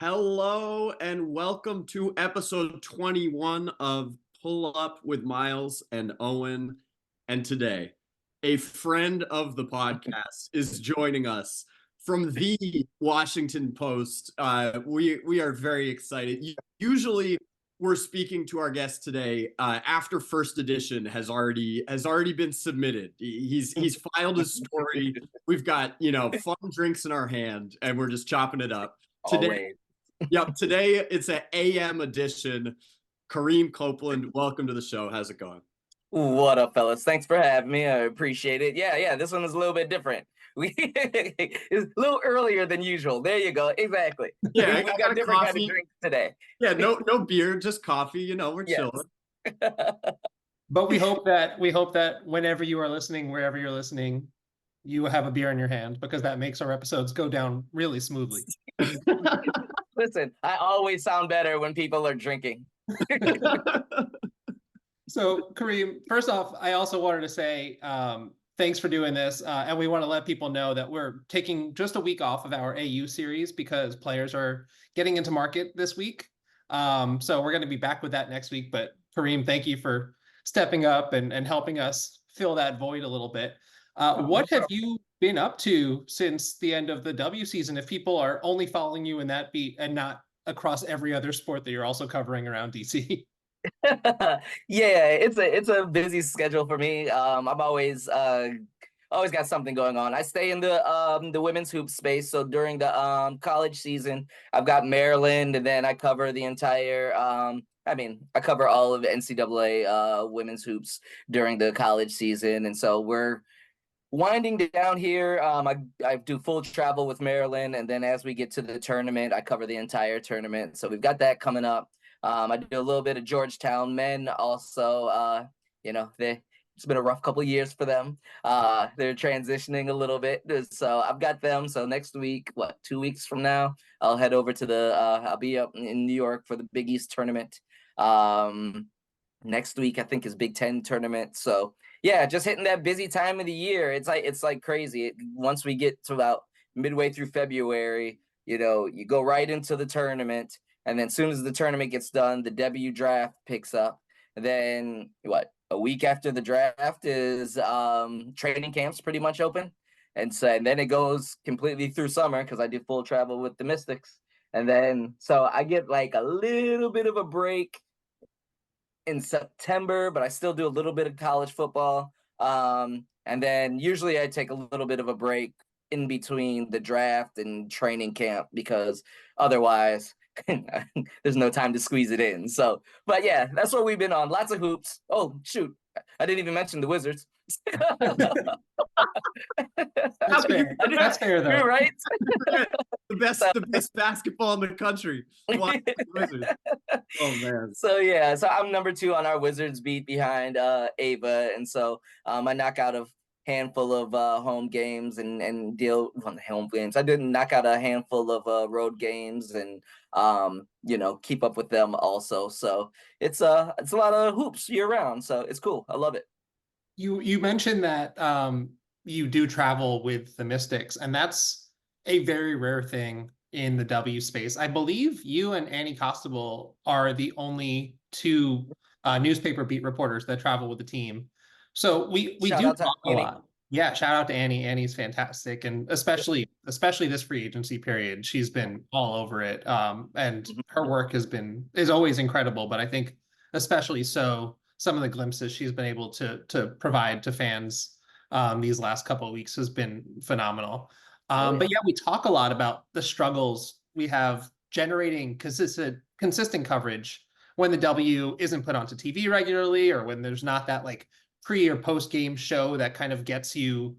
Hello and welcome to episode 21 of Pull Up with Miles and Owen. And today, a friend of the podcast is joining us from the Washington Post. We are very excited. Usually, we're speaking to our guest today after first edition has already been submitted. He's filed his story. We've got fun drinks in our hand, and we're just chopping it up today. Always. Yep, today it's an AM edition. Kareem Copeland, welcome to the show. How's it going? What up, fellas? Thanks for having me. I appreciate it. Yeah. This one is a little bit different. It's a little earlier than usual. There you go. Exactly. Yeah, I We've got got a different kind of coffee. drinks today. Yeah, no beer, just coffee. We're Yes. chilling. But we hope that whenever you are listening, wherever you're listening, you have a beer in your hand because that makes our episodes go down really smoothly. Listen, I always sound better when people are drinking. So, Kareem, first off, I also wanted to say thanks for doing this. And we want to let people know that we're taking just a week off of our AU series because players are getting into market this week. So we're going to be back with that next week. But Kareem, thank you for stepping up and helping us fill that void a little bit. What have you been up to since the end of the W season if people are only following you in that beat and not across every other sport that you're also covering around DC? Yeah, it's a busy schedule for me. I'm always got something going on. I stay in the women's hoop space. So during the college season, I've got Maryland, and then I cover the entire I cover all of NCAA women's hoops during the college season, and so we're winding down here. I do full travel with Maryland, and then as we get to the tournament, I cover the entire tournament. So we've got that coming up. I do a little bit of Georgetown men also. It's been a rough couple of years for them. They're transitioning a little bit, so I've got them. So next week, 2 weeks from now, I'll head over to I'll be up in New York for the Big East tournament. Next week I think is Big Ten tournament. So yeah, just hitting that busy time of the year. It's like crazy. Once we get to about midway through February, you go right into the tournament. And then as soon as the tournament gets done, the W draft picks up. And then a week after the draft is training camps pretty much open. And then it goes completely through summer because I do full travel with the Mystics. And then so I get like a little bit of a break in September, but I still do a little bit of college football. And then usually I take a little bit of a break in between the draft and training camp because otherwise there's no time to squeeze it in. So, but yeah, that's what we've been on. Lots of hoops. Oh, shoot. I didn't even mention the Wizards. That's fair. That's fair, though. You're right. The best basketball in the country. Wizards. Oh man. So I'm number 2 on our Wizards beat behind Ava, and so I knock out a handful of home games and deal on the home games. I did knock out a handful of road games and keep up with them also. So it's a lot of hoops year round. So it's cool. I love it. You mentioned that you do travel with the Mystics, and that's a very rare thing in the W space. I believe you and Annie Costable are the only two newspaper beat reporters that travel with the team. So we Shout do out to talk a Annie. lot. Yeah, shout out to Annie. Annie's fantastic, and especially this free agency period, she's been all over it. And her work is always incredible, but I think especially so some of the glimpses she's been able to provide to fans these last couple of weeks has been phenomenal. But yeah, we talk a lot about the struggles we have generating consistent coverage when the W isn't put onto TV regularly, or when there's not that like pre or post game show that kind of gets you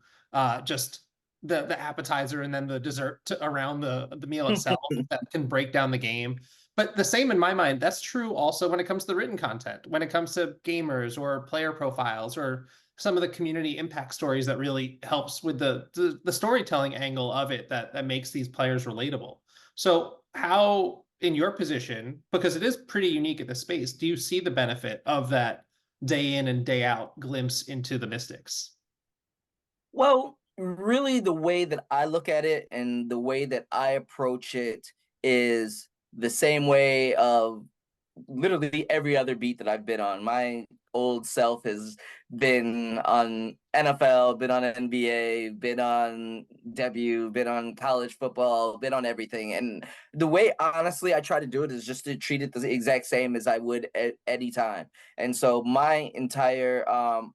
just the appetizer and then the dessert around the meal itself that can break down the game. But the same in my mind, that's true also when it comes to the written content, when it comes to gamers or player profiles or some of the community impact stories that really helps with the storytelling angle of it that makes these players relatable. So how, in your position, because it is pretty unique at the space, do you see the benefit of that day in and day out glimpse into the Mystics? Well, really the way that I look at it and the way that I approach it is the same way of literally every other beat that I've been on. My old self has been on NFL, been on NBA, been on been on college football, been on everything. And the way, honestly, I try to do it is just to treat it the exact same as I would at any time. And so my entire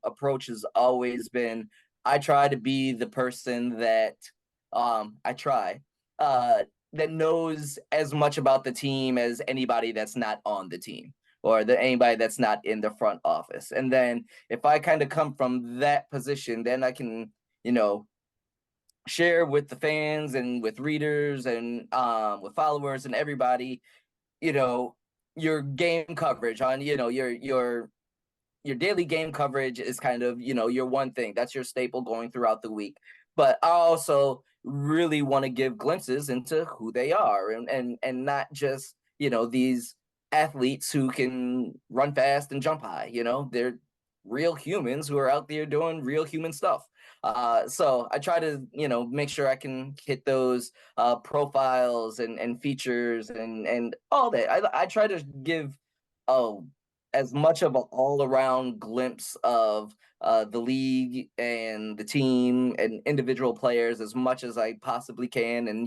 approach has always been, I try to be the person that I try that knows as much about the team as anybody that's not on the team, or anybody that's not in the front office. And then if I kind of come from that position, then I can, share with the fans and with readers and with followers and everybody, your game coverage on, your daily game coverage is kind of, your one thing. That's your staple going throughout the week. But I also really want to give glimpses into who they are, and not just, these athletes who can run fast and jump high. They're real humans who are out there doing real human stuff. So I try to, make sure I can hit those profiles and features and all that. I try to give as much of an all-around glimpse of the league and the team and individual players as much as I possibly can. And,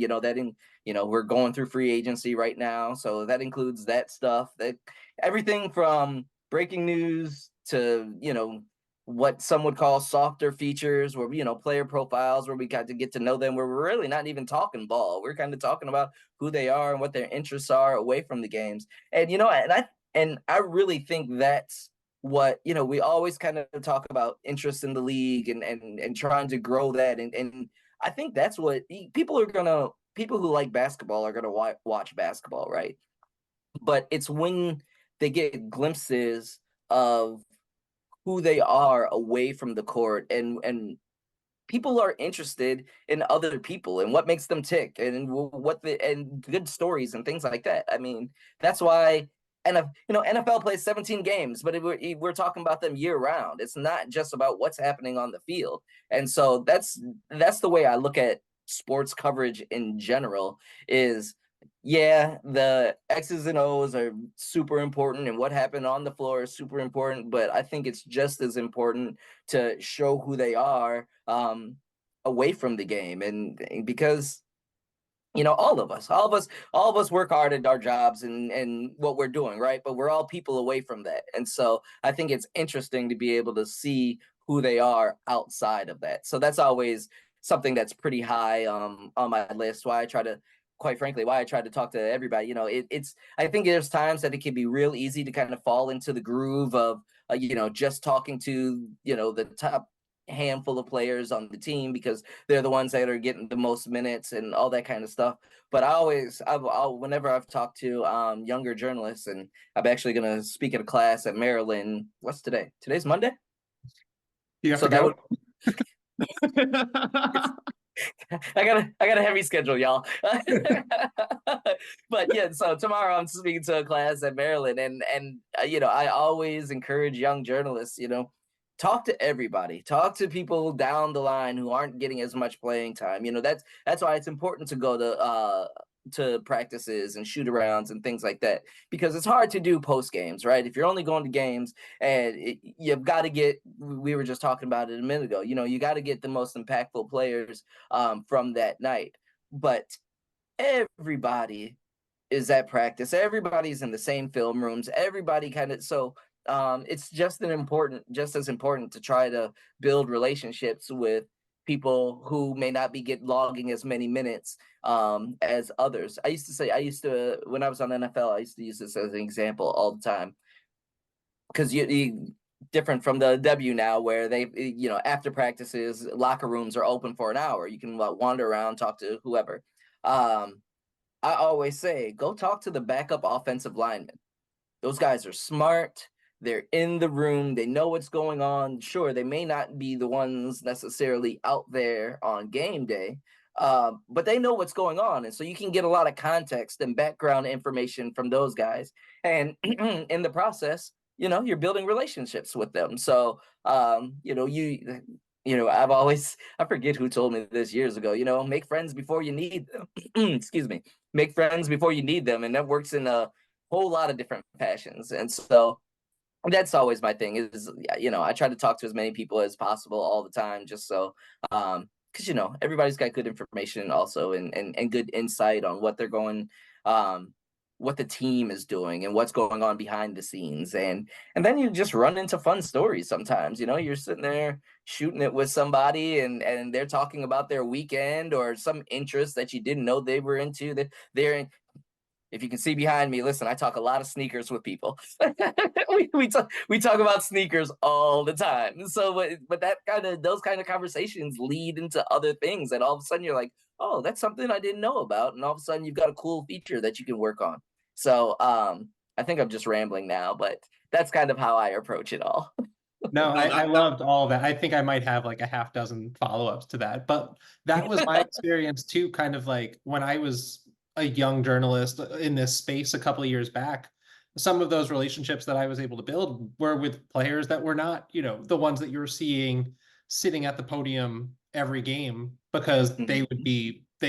we're going through free agency right now. So that includes that stuff, that everything from breaking news to, what some would call softer features, where, player profiles, where we got to get to know them, where we're really not even talking ball. We're kind of talking about who they are and what their interests are away from the games. And, and I really think that's what, we always kind of talk about interest in the league and trying to grow that. And I think that's what people who like basketball are going to watch basketball, right? But it's when they get glimpses of who they are away from the court, and people are interested in other people and what makes them tick, and and good stories and things like that. I mean, that's why, and NFL plays 17 games, but we're talking about them year round. It's not just about what's happening on the field. And so that's the way I look at sports coverage in general. Is, yeah, the X's and O's are super important, and what happened on the floor is super important, but I think it's just as important to show who they are away from the game. And because, all of us work hard at our jobs and what we're doing, right? But we're all people away from that. And so I think it's interesting to be able to see who they are outside of that. So that's always something that's pretty high on my list. Quite frankly, why I try to talk to everybody. I think there's times that it can be real easy to kind of fall into the groove of, just talking to, the top handful of players on the team because they're the ones that are getting the most minutes and all that kind of stuff. But whenever I've talked to younger journalists, and I'm actually going to speak at a class at Maryland. What's today? Today's Monday. You have to go. I got a heavy schedule, y'all. But yeah, so tomorrow I'm speaking to a class at Maryland, and I always encourage young journalists, talk to everybody, talk to people down the line who aren't getting as much playing time. That's why it's important to go to practices and shoot arounds and things like that, because it's hard to do post games, right? If you're only going to games, and you've got to get, we were just talking about it a minute ago, you got to get the most impactful players from that night. But everybody is at practice, everybody's in the same film rooms, everybody kind of, so it's just as important to try to build relationships with people who may not be logging as many minutes as others. When I was on NFL, I used to use this as an example all the time, because you different from the W now, where they, after practices, locker rooms are open for an hour. You can wander around, talk to whoever. I always say, go talk to the backup offensive lineman. Those guys are smart. They're in the room. They know what's going on. Sure, they may not be the ones necessarily out there on game day, but they know what's going on. And so you can get a lot of context and background information from those guys. And in the process, you're building relationships with them. So, I forget who told me this years ago, make friends before you need them. Excuse me. make friends before you need them, and that works in a whole lot of different fashions. And so that's always my thing is, I try to talk to as many people as possible all the time, just so because everybody's got good information also, and good insight on what they're going, what the team is doing and what's going on behind the scenes. And then you just run into fun stories sometimes. You're sitting there shooting it with somebody, and they're talking about their weekend or some interest that you didn't know they were into, that they're if you can see behind me, listen, I talk a lot of sneakers with people. we talk about sneakers all the time. So, but those kind of conversations lead into other things, and all of a sudden you're like, oh, that's something I didn't know about, and all of a sudden you've got a cool feature that you can work on. So, I think I'm just rambling now, but that's kind of how I approach it all. No, No, I that loved all of that. I think I might have like a half dozen follow-ups to that, but that was my experience too, kind of like when I was a young journalist in this space a couple of years back. Some of those relationships that I was able to build were with players that were not, the ones that you're seeing sitting at the podium every game because they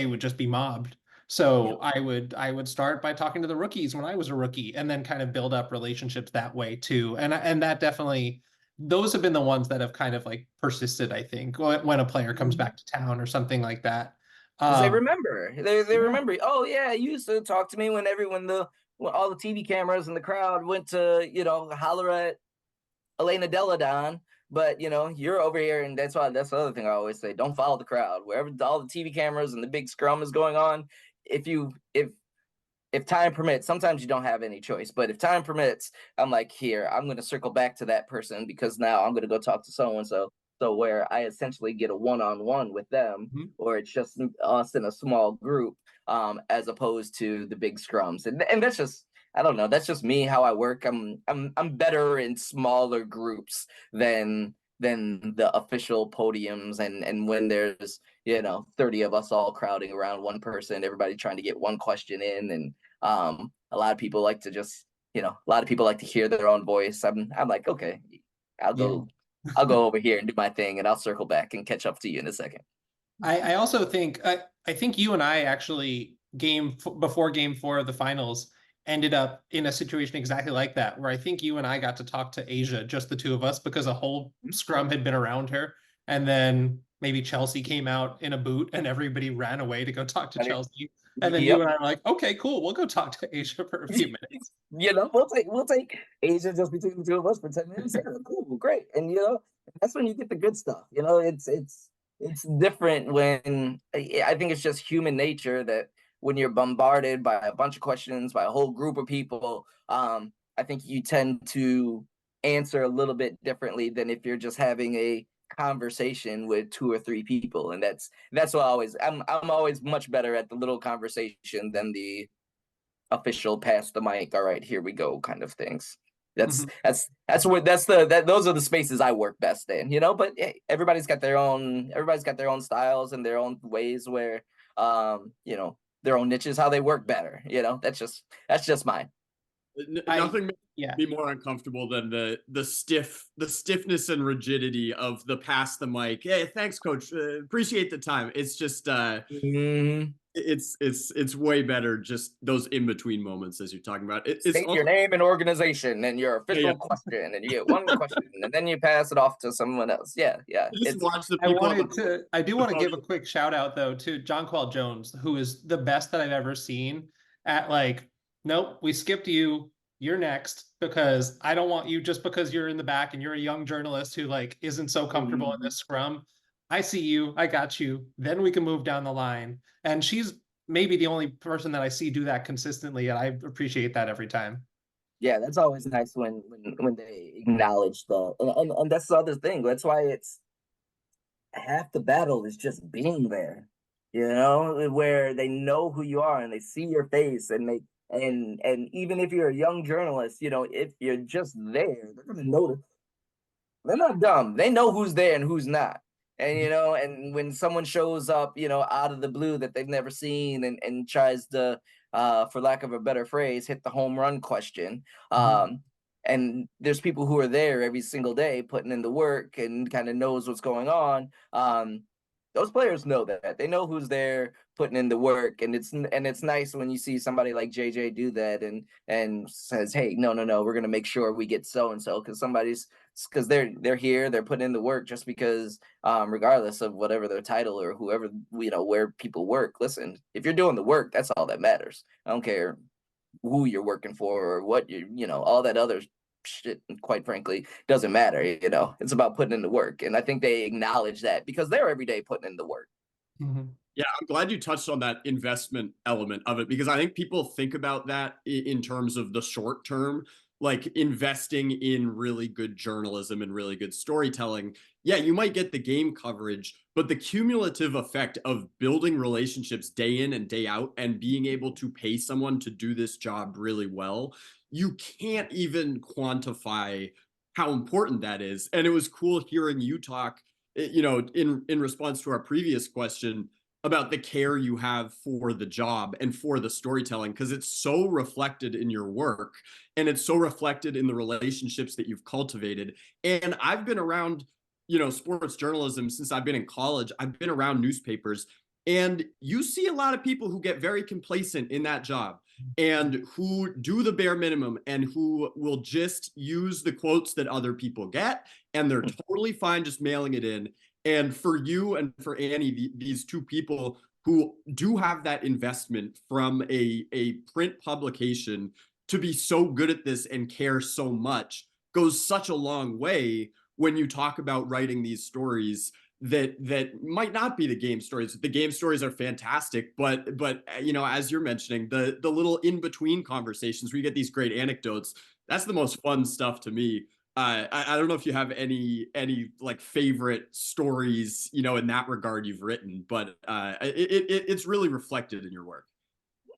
would just be mobbed. So I would start by talking to the rookies when I was a rookie, and then kind of build up relationships that way too. And that definitely, those have been the ones that have kind of like persisted, I think, when a player comes back to town or something like that. Because they remember, they Yeah. remember. Oh yeah, you used to talk to me whenever when all the TV cameras in the crowd went to holler at Elena Deladon. But you're over here, and that's the other thing I always say: don't follow the crowd. Wherever all the TV cameras and the big scrum is going on, if time permits, sometimes you don't have any choice, but if time permits, I'm like, here, I'm going to circle back to that person, because now I'm going to go talk to so and so. So where I essentially get a one-on-one with them, or it's just us in a small group, as opposed to the big scrums. And that's just, I don't know, that's just me, how I work. I'm better in smaller groups than the official podiums, and when there's 30 of us all crowding around one person, everybody trying to get one question in. And a lot of people like to just a lot of people like to hear their own voice. I'm like, okay, I'll go over here and do my thing, and I'll circle back and catch up to you in a second. I also think I think you and I actually before game 4 of the finals ended up in a situation exactly like that, where I think you and I got to talk to Asia, just the two of us, because a whole scrum had been around her, and then maybe Chelsea came out in a boot and everybody ran away to go talk to Chelsea. And then you and I were like, okay, cool, we'll go talk to Asia for a few minutes. We'll take Asia just between the two of us for 10 minutes. Yeah, cool, great. And that's when you get the good stuff. It's different when I think it's just human nature that when you're bombarded by a bunch of questions by a whole group of people, I think you tend to answer a little bit differently than if you're just having a conversation with 2 or 3 people. And that's what I'm always much better at the little conversation than the official pass the mic, all right, here we go kind of things. Those are the spaces I work best in, but hey, everybody's got their own styles and their own ways where their own niches, how they work better. That's just mine. Nothing makes me more uncomfortable than the stiffness and rigidity of the pass the mic. Hey, thanks, coach. Appreciate the time. It's just it's way better, just those in between moments as you're talking about. State your name and organization and your official question, and you get one question, and then you pass it off to someone else. Yeah. Just watch the people. I do want to give a quick shout out though to Jonquel Jones, who is the best that I've ever seen at like, nope, we skipped you. You're next, because I don't want you just because you're in the back and you're a young journalist who like isn't so comfortable in this scrum. I see you, I got you. Then we can move down the line. And she's maybe the only person that I see do that consistently, and I appreciate that every time. Yeah, that's always nice when they acknowledge that. And that's the other thing. That's why it's half the battle is just being there. Where they know who you are and they see your face, and even if you're a young journalist, if you're just there, they're gonna notice. They're not dumb. They know who's there and who's not. And and when someone shows up, out of the blue that they've never seen, and tries to, for lack of a better phrase, hit the home run question. And there's people who are there every single day putting in the work and kind of knows what's going on. Those players know that. They know who's there putting in the work, and it's nice when you see somebody like JJ do that and says, hey, no, we're gonna make sure we get so and so because they're here, they're putting in the work just because regardless of whatever their title or whoever where people work. Listen, if you're doing the work, that's all that matters. I don't care who you're working for or what all that other shit, quite frankly, doesn't matter. It's about putting in the work, and I think they acknowledge that because they're every day putting in the work. Yeah, I'm glad you touched on that investment element of it, because I think people think about that in terms of the short term, like investing in really good journalism and really good storytelling. Yeah, you might get the game coverage, but the cumulative effect of building relationships day in and day out and being able to pay someone to do this job really well, you can't even quantify how important that is. And it was cool hearing you talk, in response to our previous question about the care you have for the job and for the storytelling, because it's so reflected in your work and it's so reflected in the relationships that you've cultivated. And I've been around, sports journalism since I've been in college. I've been around newspapers, and you see a lot of people who get very complacent in that job and who do the bare minimum and who will just use the quotes that other people get, and they're totally fine just mailing it in. And for you and for Annie, these two people who do have that investment from a print publication to be so good at this and care so much goes such a long way when you talk about writing these stories that might not be the game stories. The game stories are fantastic, but as you're mentioning, the little in between conversations where you get these great anecdotes, that's the most fun stuff to me. I don't know if you have any like favorite stories, in that regard you've written, but it's really reflected in your work.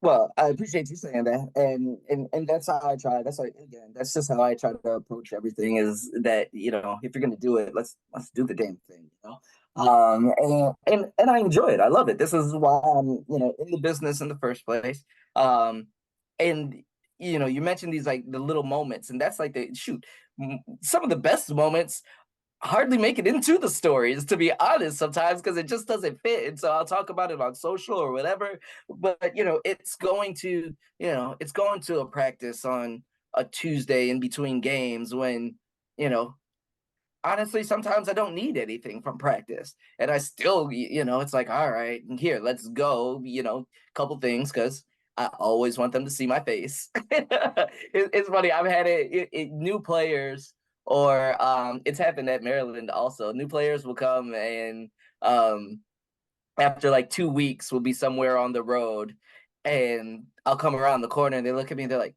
Well, I appreciate you saying that, and that's how I try. That's just how I try to approach everything. Is that if you're gonna do it, let's do the damn thing. And I enjoy it. I love it. This is why I'm in the business in the first place. And you mentioned these like the little moments, and that's like some of the best moments hardly make it into the stories, to be honest, sometimes because it just doesn't fit. And so I'll talk about it on social or whatever. But it's going to a practice on a Tuesday in between games when, honestly, sometimes I don't need anything from practice. And I still, it's like, all right, here, let's go, couple things because I always want them to see my face. It's funny. I've had new players, or it's happened at Maryland also. New players will come and after like 2 weeks, we'll be somewhere on the road, and I'll come around the corner and they look at me and they're like,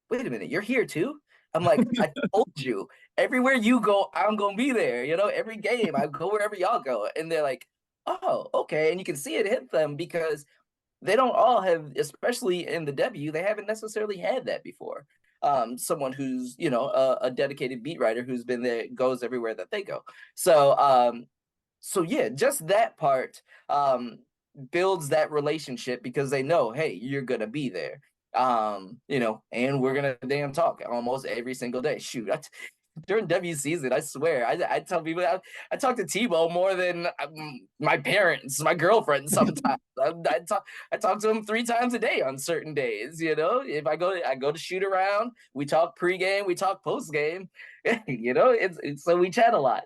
wait a minute, you're here too? I'm like, I told you, everywhere you go, I'm gonna be there. Every game, I go wherever y'all go. And they're like, oh, okay. And you can see it hit them because they don't all have, especially in the W, they haven't necessarily had that before. Someone who's, a dedicated beat writer who's been there, goes everywhere that they go. So yeah, just that part builds that relationship because they know, hey, you're gonna be there. And we're gonna damn talk almost every single day. Shoot, during W season, I swear, I tell people I talk to Tebow more than my parents, my girlfriend. Sometimes I talk to him 3 times a day on certain days. If I go to shoot around, we talk pregame, we talk postgame. It's so we chat a lot.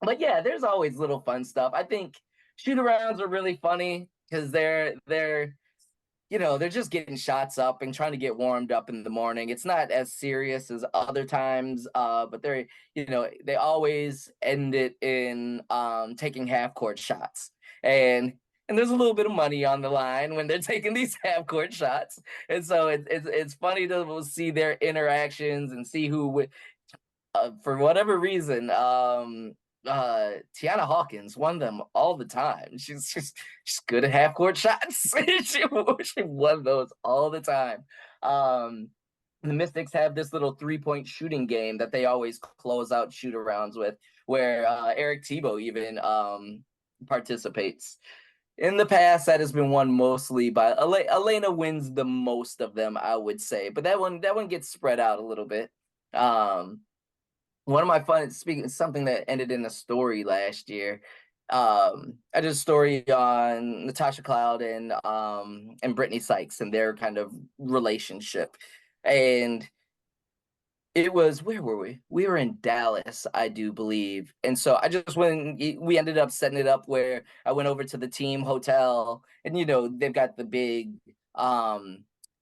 But yeah, there's always little fun stuff. I think shoot arounds are really funny because they're just getting shots up and trying to get warmed up in the morning. It's not as serious as other times, but they always end it in taking half court shots. And there's a little bit of money on the line when they're taking these half court shots. And so it's funny to see their interactions and see who would, for whatever reason, Tiana Hawkins won them all the time. She's good at half court shots. she won those all the time. The Mystics have this little 3-point shooting game that they always close out shoot arounds with, where Eric Tebow even participates. In the past, that has been won mostly by Elena. Wins the most of them, I would say, but that one gets spread out a little bit. One of my something that ended in a story last year I did a story on Natasha Cloud and Brittany Sykes and their kind of relationship. And it was, where were we? We were in Dallas, I do believe. And so I just went, we ended up setting it up where I went over to the team hotel, and they've got the big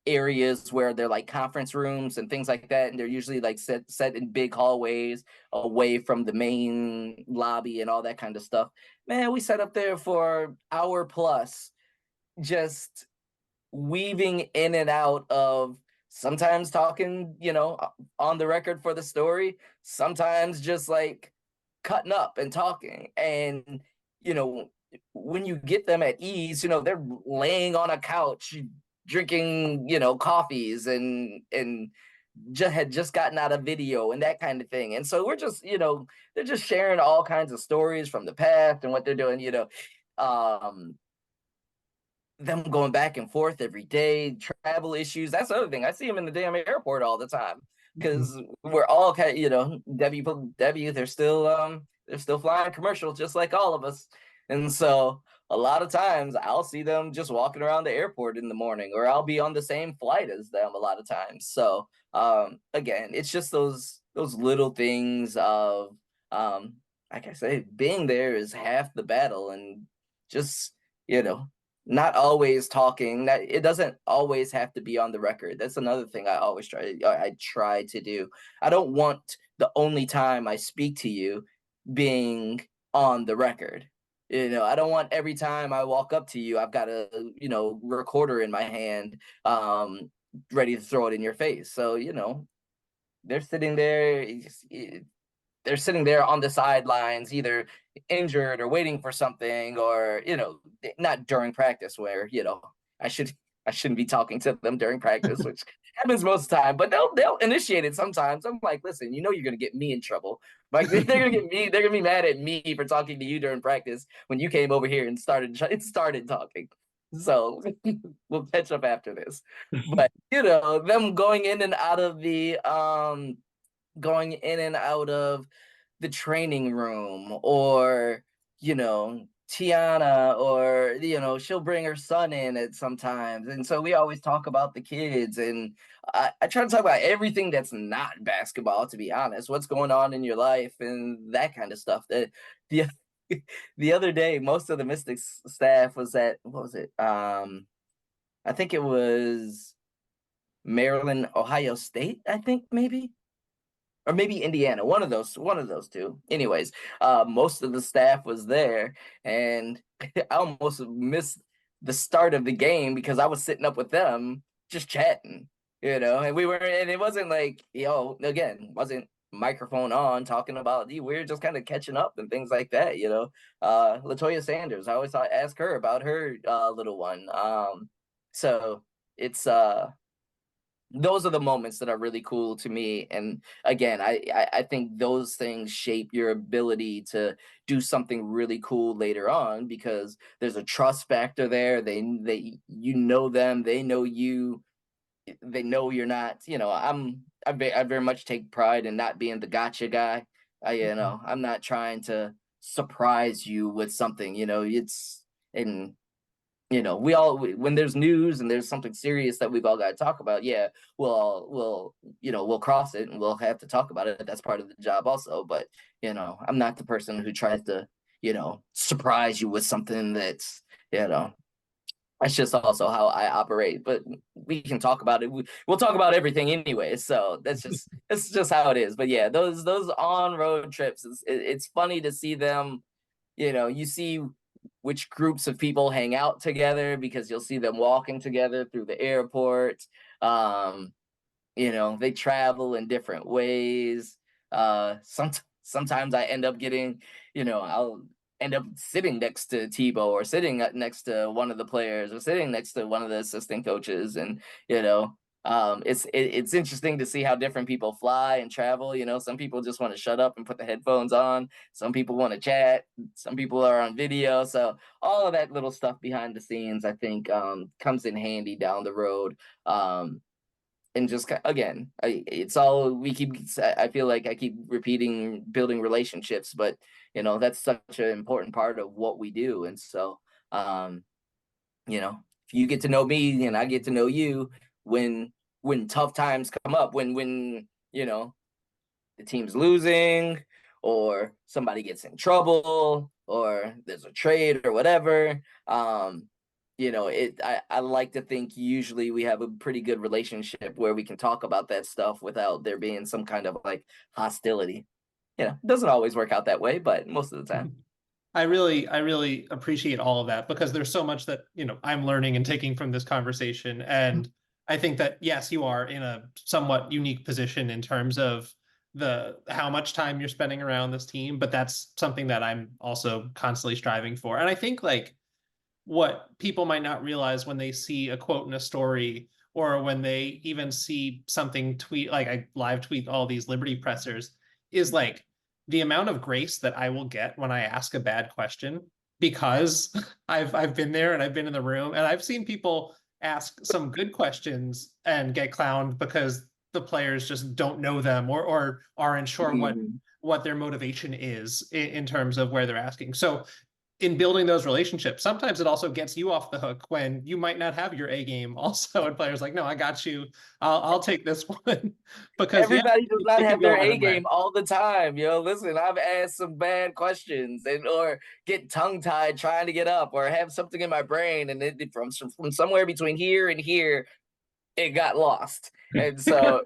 areas where they're like conference rooms and things like that, and they're usually like set in big hallways away from the main lobby and all that kind of stuff. Man, we sat up there for hour plus, just weaving in and out of, sometimes talking, on the record for the story, sometimes just like cutting up and talking. And, when you get them at ease, they're laying on a couch, drinking, coffees and had just gotten out of video and that kind of thing. And so we're just, they're just sharing all kinds of stories from the past and what they're doing, um, them going back and forth every day, travel issues. That's the other thing. I see them in the damn airport all the time because we're all kind of, W, they're still flying commercial just like all of us. And so a lot of times I'll see them just walking around the airport in the morning, or I'll be on the same flight as them a lot of times. So again, it's just those little things of like I say, being there is half the battle, and just, not always talking. That it doesn't always have to be on the record. That's another thing I try to do. I don't want the only time I speak to you being on the record. I don't want every time I walk up to you, I've got a, recorder in my hand, ready to throw it in your face. So, they're sitting there, they're sitting there on the sidelines, either injured or waiting for something, or not during practice, where I shouldn't be talking to them during practice, which happens most of the time. But they'll initiate it sometimes. I'm like, listen, you're gonna get me in trouble. Like they're gonna be mad at me for talking to you during practice when you came over here and started talking. So we'll catch up after this. But them going in and out of the training room, or Tiana, or she'll bring her son in at sometimes, and so we always talk about the kids, and I try to talk about everything that's not basketball, to be honest, what's going on in your life and that kind of stuff. That the the other day, most of the Mystics staff was at, what was it, I think it was Maryland, Ohio State, I think, maybe, or maybe Indiana, one of those two. Anyways, most of the staff was there, and I almost missed the start of the game because I was sitting up with them just chatting, and it wasn't like, wasn't microphone on talking about, we were just kind of catching up and things like that, Latoya Sanders, I always ask her about her little one. So it's those are the moments that are really cool to me. And again, I think those things shape your ability to do something really cool later on, because there's a trust factor there. They them, they know you, they know you're not, I very much take pride in not being the gotcha guy. I'm not trying to surprise you with something, and when there's news and there's something serious that we've all got to talk about, yeah, we'll cross it and we'll have to talk about it. That's part of the job also. But, I'm not the person who tries to, surprise you with something that's, that's just also how I operate. But we can talk about it. We'll talk about everything anyway. So that's just how it is. But yeah, those on road trips, it's funny to see them. You see which groups of people hang out together, because you'll see them walking together through the airport. They travel in different ways. Sometimes I end up getting, I'll end up sitting next to Tebow, or sitting next to one of the players, or sitting next to one of the assistant coaches. And, it's interesting to see how different people fly and travel. Some people just want to shut up and put the headphones on. Some people want to chat. Some people are on video. So all of that little stuff behind the scenes, I think, comes in handy down the road. and just again, it's all we keep. I feel like I keep repeating building relationships, but that's such an important part of what we do. And so, if you get to know me and I get to know you, when tough times come up, when the team's losing or somebody gets in trouble or there's a trade or whatever, I like to think usually we have a pretty good relationship where we can talk about that stuff without there being some kind of like hostility. It doesn't always work out that way, but most of the time. I really appreciate all of that, because there's so much that, I'm learning and taking from this conversation. And I think that, yes, you are in a somewhat unique position in terms of how much time you're spending around this team, but that's something that I'm also constantly striving for. And I think like what people might not realize when they see a quote in a story, or when they even see something tweet, like I live tweet all these Liberty pressers, is like the amount of grace that I will get when I ask a bad question, because I've been there and I've been in the room and I've seen people ask some good questions and get clowned because the players just don't know them, or aren't sure what their motivation is in terms of where they're asking. So in building those relationships, sometimes it also gets you off the hook when you might not have your A game also, and players like, no, I got you. I'll take this one. Because everybody does not have their A game way. all the time. Listen, I've asked some bad questions or get tongue tied trying to get up, or have something in my brain and from somewhere between here and here, it got lost. And so,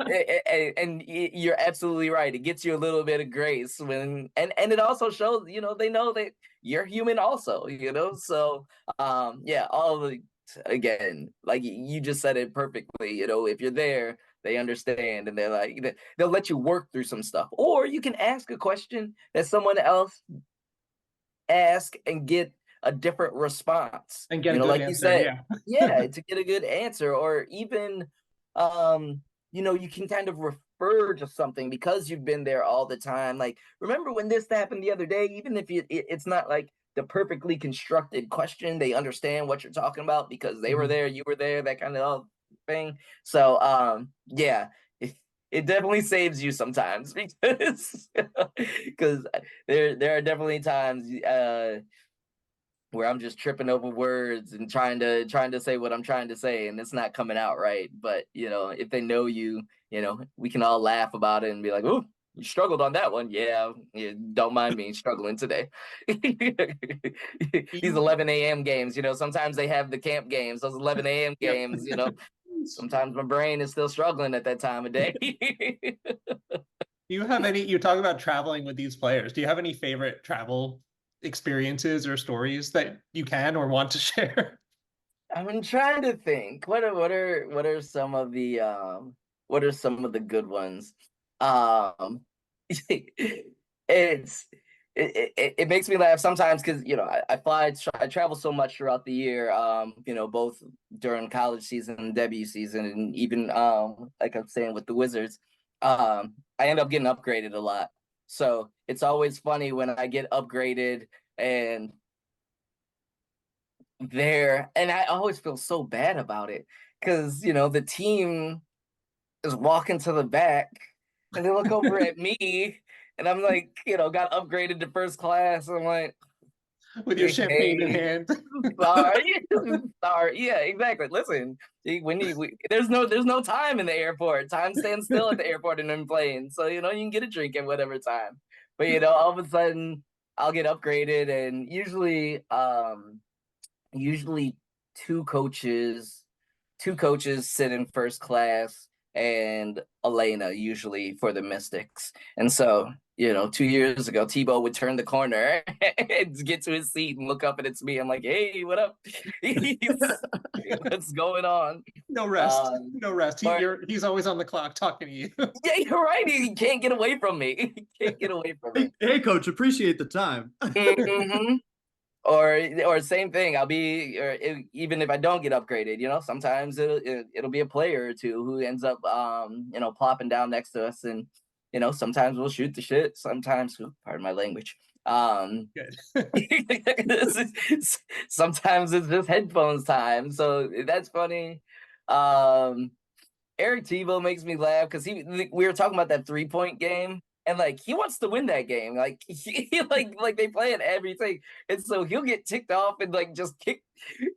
and you're absolutely right. It gets you a little bit of grace and it also shows, they know that you're human also, So, all of the, again, like you just said it perfectly, if you're there, they understand and they're like, they'll let you work through some stuff, or you can ask a question that someone else ask and get a different response, and get a good like answer, you said, to get a good answer, or even you can kind of refer to something because you've been there all the time, like, remember when this happened the other day, even if it's not like the perfectly constructed question, they understand what you're talking about because they were there, you were there, that kind of thing. So it definitely saves you sometimes because there are definitely times where I'm just tripping over words and trying to say what I'm trying to say, and it's not coming out right. But if they know you, we can all laugh about it and be like, "Oh, you struggled on that one." Yeah, don't mind me struggling today. These 11 a.m. games, sometimes they have the camp games. Those 11 a.m. games, sometimes my brain is still struggling at that time of day. Do you have any? You talk about traveling with these players. Do you have any favorite travel experiences or stories that you can or want to share? I'm trying to think. What are some of the good ones? Um, it makes me laugh sometimes because I travel so much throughout the year. Both during college season and debut season, and even like I'm saying with the Wizards, I end up getting upgraded a lot. So it's always funny when I get upgraded and I always feel so bad about it because the team is walking to the back and they look over at me and I'm like, got upgraded to first class. I'm like, With your champagne in hand. sorry. Sorry. Yeah, exactly. Listen, there's no time in the airport. Time stands still at the airport and in planes. So, you can get a drink at whatever time. But all of a sudden I'll get upgraded, and usually two coaches sit in first class, and Elena usually for the Mystics. And so 2 years ago, Tebow would turn the corner and get to his seat and look up, and it's me. I'm like, hey, what up? What's going on? No rest. No rest. He's always on the clock talking to you. Yeah, you're right. He can't get away from me. He can't get away from me. Hey, coach, appreciate the time. Mm-hmm. Or same thing. Even if I don't get upgraded, sometimes it'll be a player or two who ends up plopping down next to us, and sometimes we'll shoot the shit. Sometimes, pardon my language. Good. Sometimes it's just headphones time, so that's funny. Eric Tebow makes me laugh because we were talking about that 3-point game. And like he wants to win that game, like he like they play it everything, and so he'll get ticked off and like just kick.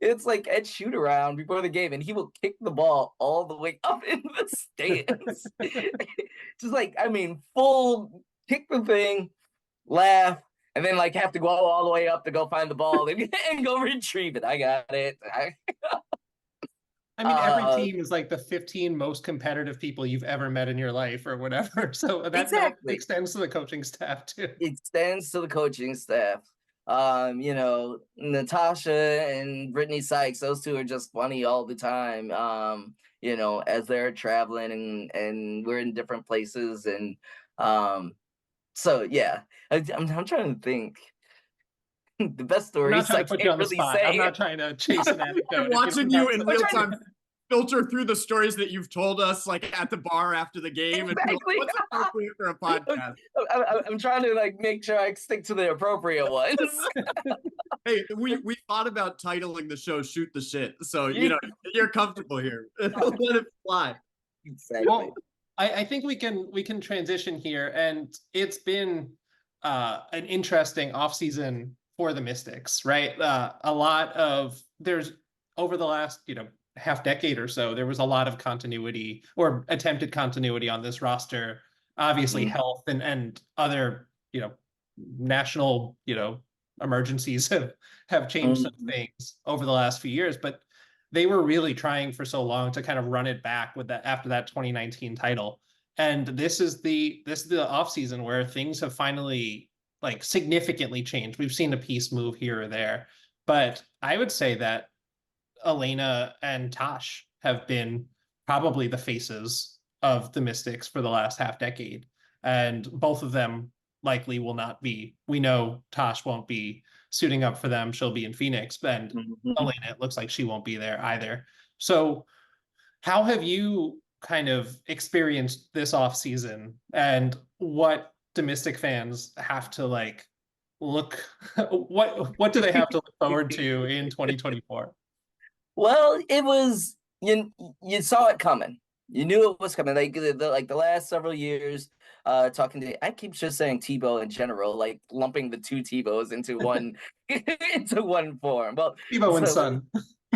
It's like at shoot around before the game, and he will kick the ball all the way up in the stands. Just like full kick the thing, laugh, and then like have to go all the way up to go find the ball and go retrieve it. I got it. I mean, every team is like the 15 most competitive people you've ever met in your life or whatever. So that Exactly. extends to the coaching staff too. It extends to the coaching staff. Natasha and Brittany Sykes, those two are just funny all the time. As they're traveling and we're in different places. And so yeah, I'm trying to think. The best stories. I'm not trying I to put can't you on the really spot. say. I'm not trying to chase an anecdote. I'm watching you in real time filter through the stories that you've told us, like at the bar after the game, Exactly. and what's appropriate for a podcast. I'm trying to like make sure I stick to the appropriate ones. Hey, we thought about titling the show "Shoot the Shit," so you're comfortable here. Let it fly. Exactly. Well, I think we can transition here, and it's been an interesting offseason for the Mystics, right? There's over the last half decade or so, there was a lot of continuity or attempted continuity on this roster. Obviously, health and other national emergencies have changed some things over the last few years, but they were really trying for so long to kind of run it back with that after that 2019 title. And this is the offseason where things have finally like significantly changed. We've seen a piece move here or there, but I would say that Elena and Tosh have been probably the faces of the Mystics for the last half decade. And both of them likely will not be. We know Tosh won't be suiting up for them. She'll be in Phoenix. And Elena, it looks like she won't be there either. So how have you kind of experienced this off season, and what do Mystic fans have to like look what do they have to look forward to in 2024? Well, it was you saw it coming. You knew it was coming. Like the last several years, talking to I keep just saying Tebow in general, like lumping the two Tebows into one into one form. Well, Tebow and Son.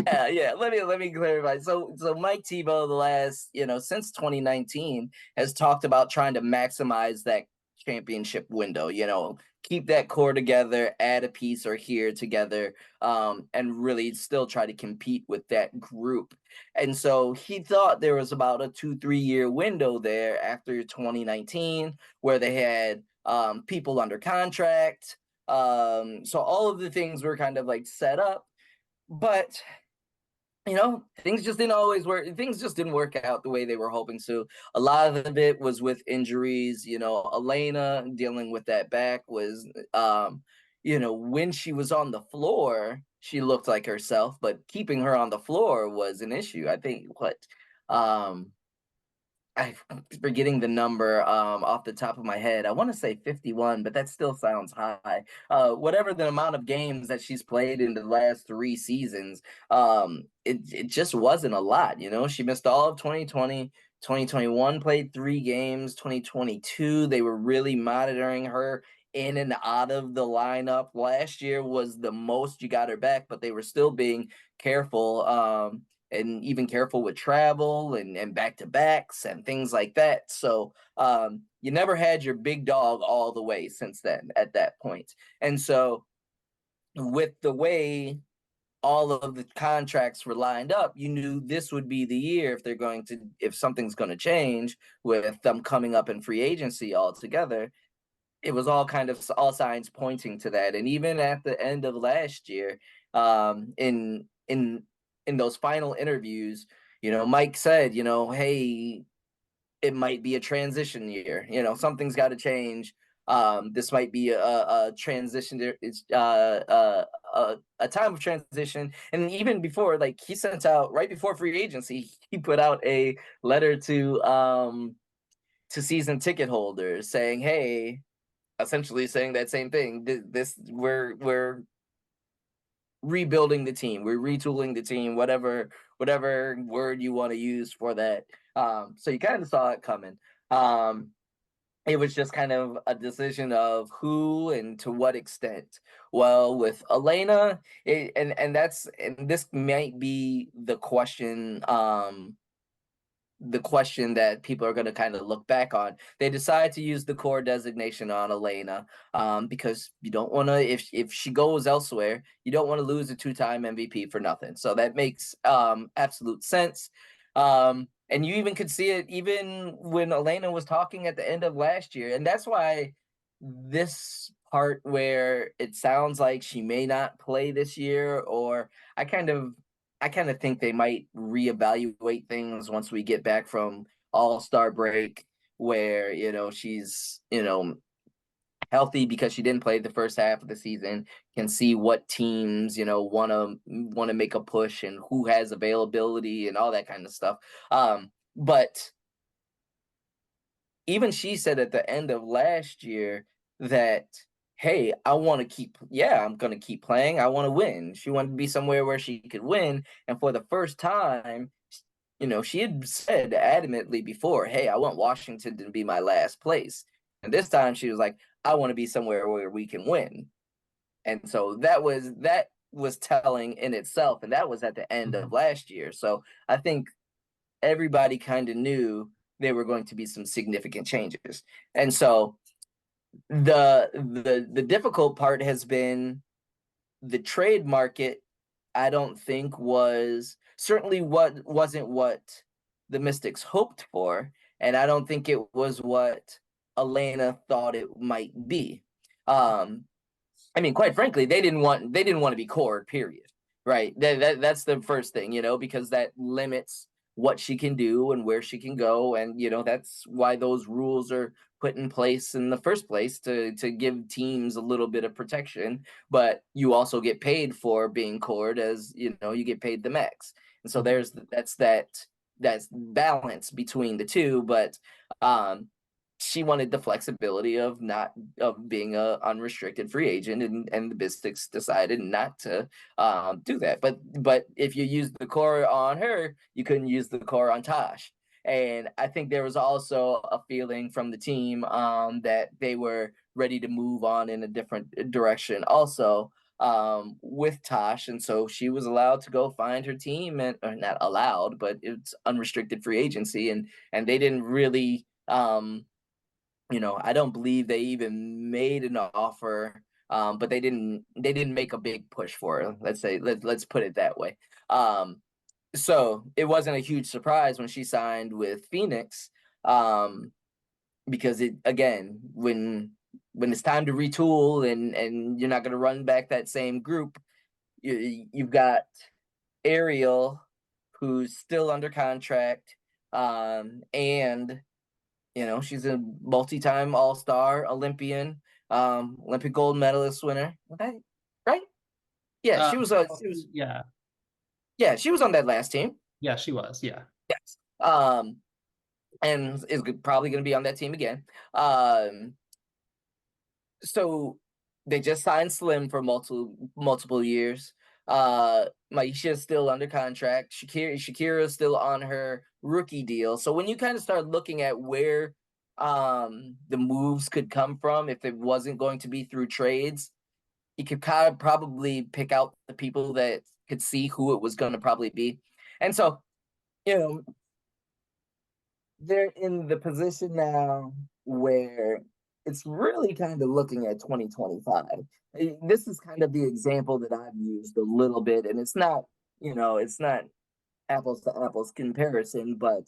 Yeah. Let me clarify. So Mike Tebow, the last since 2019, has talked about trying to maximize that championship window. Keep that core together, add a piece or here together, and really still try to compete with that group. And so he thought there was about a 2-3 year window there after 2019 where they had people under contract. So all of the things were kind of like set up, but things just didn't always work. Things just didn't work out the way they were hoping to. A lot of it was with injuries. Elena dealing with that back was, when she was on the floor, she looked like herself, but keeping her on the floor was an issue. I think I'm forgetting the number off the top of my head. I want to say 51, but that still sounds high. Whatever the amount of games that she's played in the last 3 seasons, it just wasn't a lot. She missed all of 2020. 2021 played 3 games. 2022, they were really monitoring her in and out of the lineup. Last year was the most you got her back, but they were still being careful. And even careful with travel and back-to-backs and things like that. So you never had your big dog all the way since then at that point. And so with the way all of the contracts were lined up, you knew this would be the year if something's going to change with them coming up in free agency altogether. It was all signs pointing to that. And even at the end of last year, in those final interviews, Mike said, hey, it might be a transition year. Something's got to change. This might be a transition. It's a time of transition. And even before, like he sent out right before free agency, he put out a letter to season ticket holders saying, hey, essentially saying that same thing. This we're rebuilding the team. We're retooling the team, whatever word you want to use for that. So you kind of saw it coming. It was just kind of a decision of who and to what extent. Well, with Elena, and this might be the question that people are going to kind of look back on. They decide to use the core designation on Elena because you don't want to, if she goes elsewhere, you don't want to lose a 2-time MVP for nothing. So that makes absolute sense. And you even could see it even when Elena was talking at the end of last year. And that's why this part where it sounds like she may not play this year, or I kind of think they might reevaluate things once we get back from All-Star break, where, she's, healthy because she didn't play the first half of the season, can see what teams, want to make a push and who has availability and all that kind of stuff. But even she said at the end of last year that, hey, I'm going to keep playing. I want to win. She wanted to be somewhere where she could win. And for the first time, she had said adamantly before, hey, I want Washington to be my last place. And this time she was like, I want to be somewhere where we can win. And so that was telling in itself. And that was at the end of last year. So I think everybody kind of knew there were going to be some significant changes. And so the difficult part has been the trade market. I don't think wasn't what the Mystics hoped for, and I don't think it was what Elena thought it might be. I mean, quite frankly, they didn't want to be cored, period. Right? That's the first thing, because that limits what she can do and where she can go, and that's why those rules are put in place in the first place, to give teams a little bit of protection. But you also get paid for being cored, as you get paid the max. And so that's balance between the two. But she wanted the flexibility of being a unrestricted free agent, and the Mystics decided not to do that. But if you use the core on her, you couldn't use the core on Tosh. And I think there was also a feeling from the team that they were ready to move on in a different direction also with Tosh. And so she was allowed to go find her team, or not allowed, but it's unrestricted free agency. And they didn't really, I don't believe they even made an offer, but they didn't make a big push for it. Let's put it that way. So it wasn't a huge surprise when she signed with Phoenix, because when it's time to retool and you're not going to run back that same group, you've got Ariel, who's still under contract, and she's a multi-time All-Star, Olympian, Olympic gold medalist winner, right? Yeah, she was she was on that last team. Yeah, she was. Yeah. Yes. And is probably going to be on that team again. So they just signed Slim for multiple years. Maisha's still under contract. Shakira's still on her rookie deal. So when you kind of start looking at where the moves could come from, if it wasn't going to be through trades, you could kind of probably pick out the people that could see who it was going to probably be. And so, they're in the position now where it's really kind of looking at 2025. This is kind of the example that I've used a little bit, and it's not apples to apples comparison, but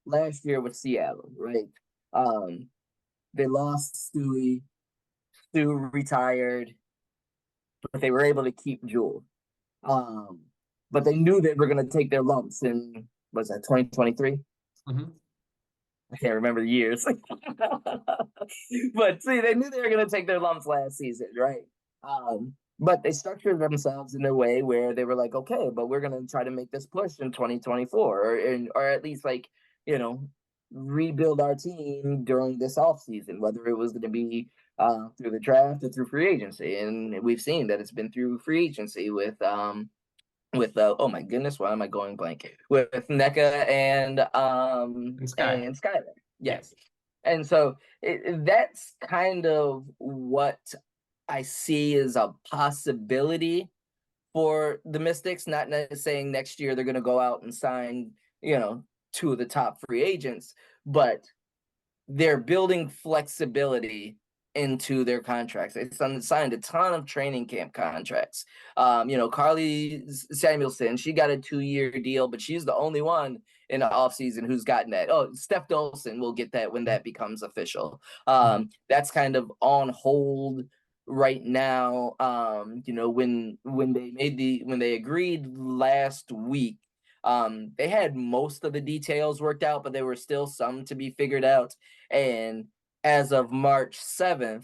last year with Seattle, right? They lost Stewie. Stu retired, but they were able to keep Jewel. But they knew they were going to take their lumps in, was that 2023? Mm-hmm. I can't remember the years. But see, they knew they were going to take their lumps last season, right? But they structured themselves in a way where they were like, okay, but we're going to try to make this push in 2024, or at least rebuild our team during this offseason, whether it was going to be through the draft or through free agency. And we've seen that it's been through free agency with oh my goodness, why am I going blank? With NECA and Skyler. Yes. And so that's kind of what I see as a possibility for the Mystics. Not saying next year they're going to go out and sign, two of the top free agents, but they're building flexibility into their contracts. They signed a ton of training camp contracts. Carly Samuelson, she got a 2-year deal, but she's the only one in the offseason who's gotten that. Oh, Steph Dolson will get that when that becomes official. That's kind of on hold right now. When they agreed last week, they had most of the details worked out, but there were still some to be figured out. And as of March 7th,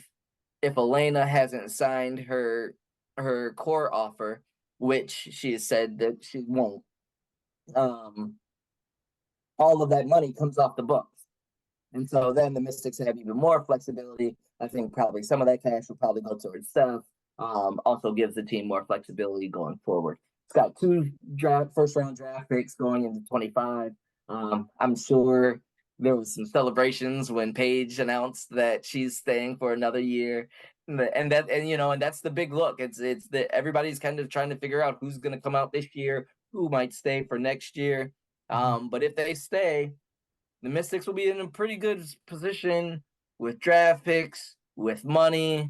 if Elena hasn't signed her core offer, which she has said that she won't, all of that money comes off the books. And so then the Mystics have even more flexibility. I think probably some of that cash will probably go towards Steph. Also gives the team more flexibility going forward. It's got 2 first-round draft picks going into 25. I'm sure there was some celebrations when Paige announced that she's staying for another year, and that's the big look. It's that everybody's kind of trying to figure out who's going to come out this year, who might stay for next year. But if they stay, the Mystics will be in a pretty good position with draft picks, with money,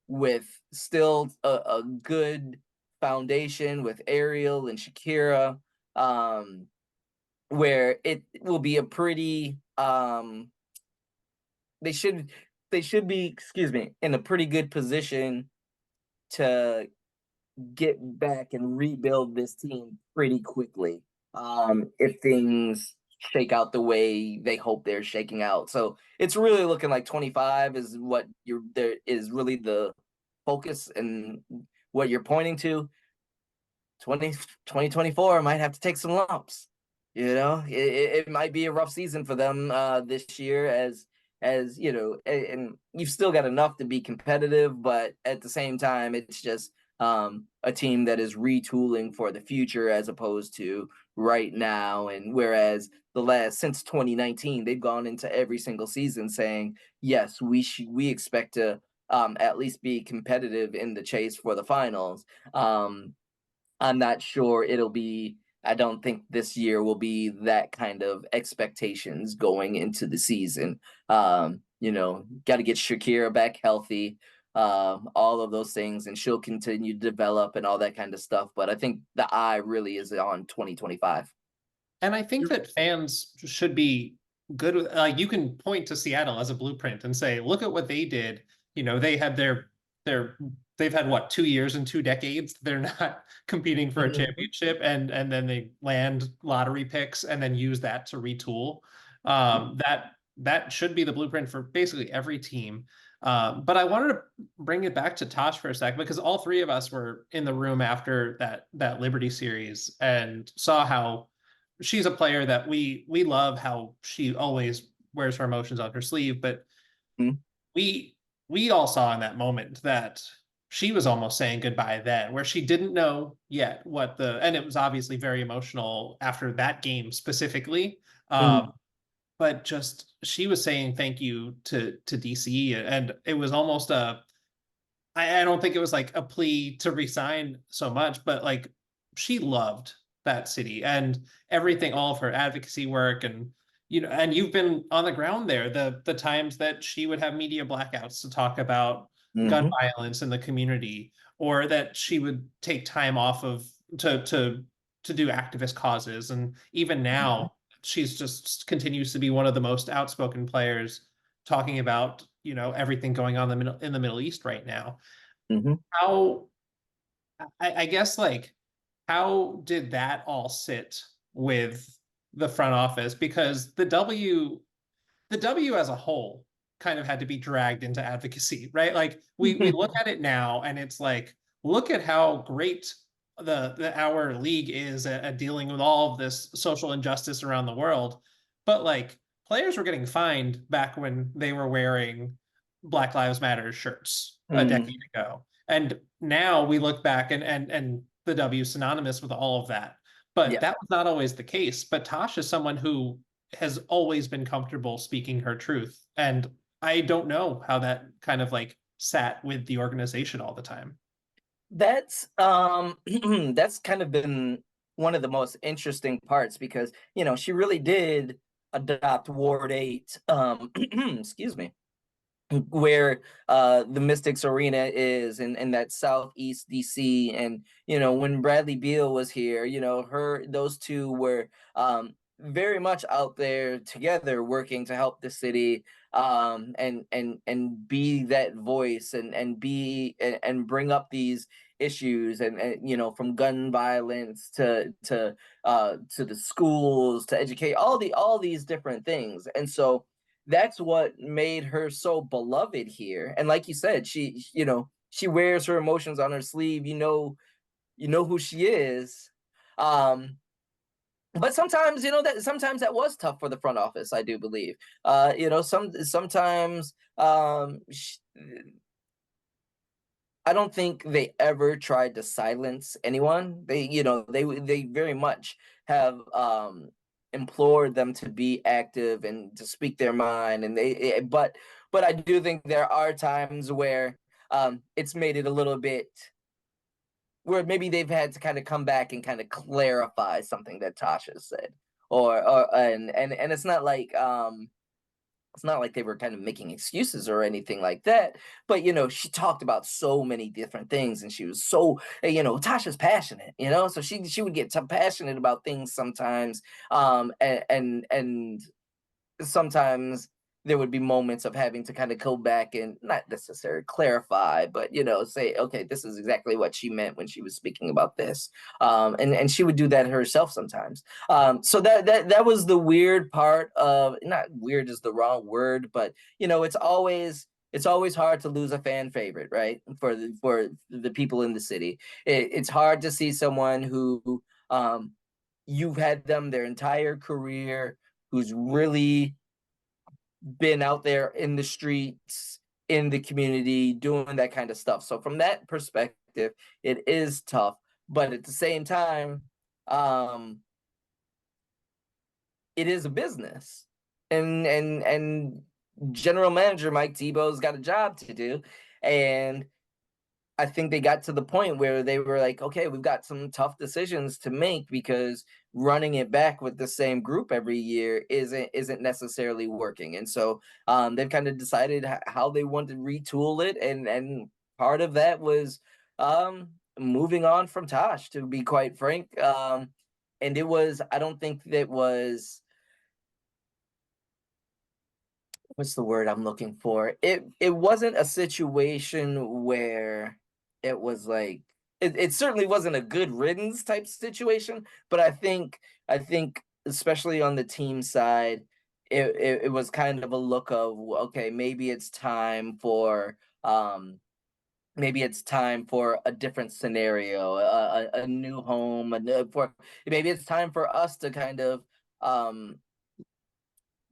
with still a good foundation with Ariel and Shakira, where it will be a pretty they should be, in a pretty good position to get back and rebuild this team pretty quickly, if things shake out the way they hope they're shaking out. So it's really looking like 25 is what there is really the focus and what you're pointing to. 2024 might have to take some lumps. It might be a rough season for them this year, as and you've still got enough to be competitive, but at the same time, it's just a team that is retooling for the future as opposed to right now. And whereas since 2019, they've gone into every single season saying, yes, we expect to at least be competitive in the chase for the finals. I'm not sure I don't think this year will be that kind of expectations going into the season. Got to get Shakira back healthy, all of those things, and she'll continue to develop and all that kind of stuff. But I think the eye really is on 2025. And I think that fans should be good with, you can point to Seattle as a blueprint and say, look at what they did. They had they've had what, 2 years and 2 decades. They're not competing for a championship, and then they land lottery picks and then use that to retool. That should be the blueprint for basically every team. But I wanted to bring it back to Tosh for a second, because all 3 of us were in the room after that Liberty series and saw how she's a player that we love, how she always wears her emotions on her sleeve. But we all saw in that moment that she was almost saying goodbye then, where she didn't know yet and it was obviously very emotional after that game specifically. But just, she was saying thank you to DC, and it was almost I don't think it was like a plea to resign so much, but like she loved that city and everything, all of her advocacy work. And and you've been on the ground there, the times that she would have media blackouts to talk about gun violence in the community, or that she would take time off of to do activist causes. And even now, she's just continues to be one of the most outspoken players talking about everything going on in the Middle East right now. How, I guess, like, how did that all sit with the front office? Because the W as a whole kind of had to be dragged into advocacy, right? Like we look at it now and it's like, look at how great our league is at dealing with all of this social injustice around the world. but like players were getting fined back when they were wearing Black Lives Matter shirts a decade ago. And now we look back and the W is synonymous with all of that. But that was not always the case. But Tosh is someone who has always been comfortable speaking her truth. And I don't know how that kind of like sat with the organization all the time. That's that's kind of been one of the most interesting parts because, you know, she really did adopt Ward 8, excuse me, where the Mystics Arena is in that southeast DC. And, you know, when Bradley Beal was here, you know, those two were very much out there together working to help the city, and be that voice and be and bring up these issues, and you know, from gun violence to the schools, to educate, all these different things. And so that's what made her so beloved here. And like you said, you know, she wears her emotions on her sleeve. You know who she is. But sometimes, you know, sometimes that was tough for the front office, I do believe. You know, sometimes I don't think they ever tried to silence anyone. You know, they very much have implored them to be active and to speak their mind. And but I do think there are times where it's made it a little bit where maybe they've had to kind of come back and kind of clarify something that Tasha said, and it's not like they were kind of making excuses or anything like that. But, you know, she talked about so many different things, and she was so, you know, Tasha's passionate, you know, so she would get passionate about things sometimes. And sometimes there would be moments of having to kind of go back and not necessarily clarify, but, you know, say, okay, this is exactly what she meant when she was speaking about this. And she would do that herself sometimes. So that was the weird part of, not weird is the wrong word, but, you know, it's always hard to lose a fan favorite, right? For the people in the city. It's hard to see someone who you've had them their entire career, who's really been out there in the streets, in the community, doing that kind of stuff. So from that perspective, it is tough. But at the same time, it is a business. And general manager Mike Tebow's got a job to do. And I think they got to the point where they were like, okay, we've got some tough decisions to make, because running it back with the same group every year isn't necessarily working. And so they've kind of decided how they want to retool it. And part of that was moving on from Tosh, to be quite frank. And I don't think that was, what's the word I'm looking for? It wasn't a situation where it was like, it certainly wasn't a good riddance type situation, but I think especially on the team side, it was kind of a look of, okay, maybe it's time for a different scenario, a new home, maybe it's time for us to kind of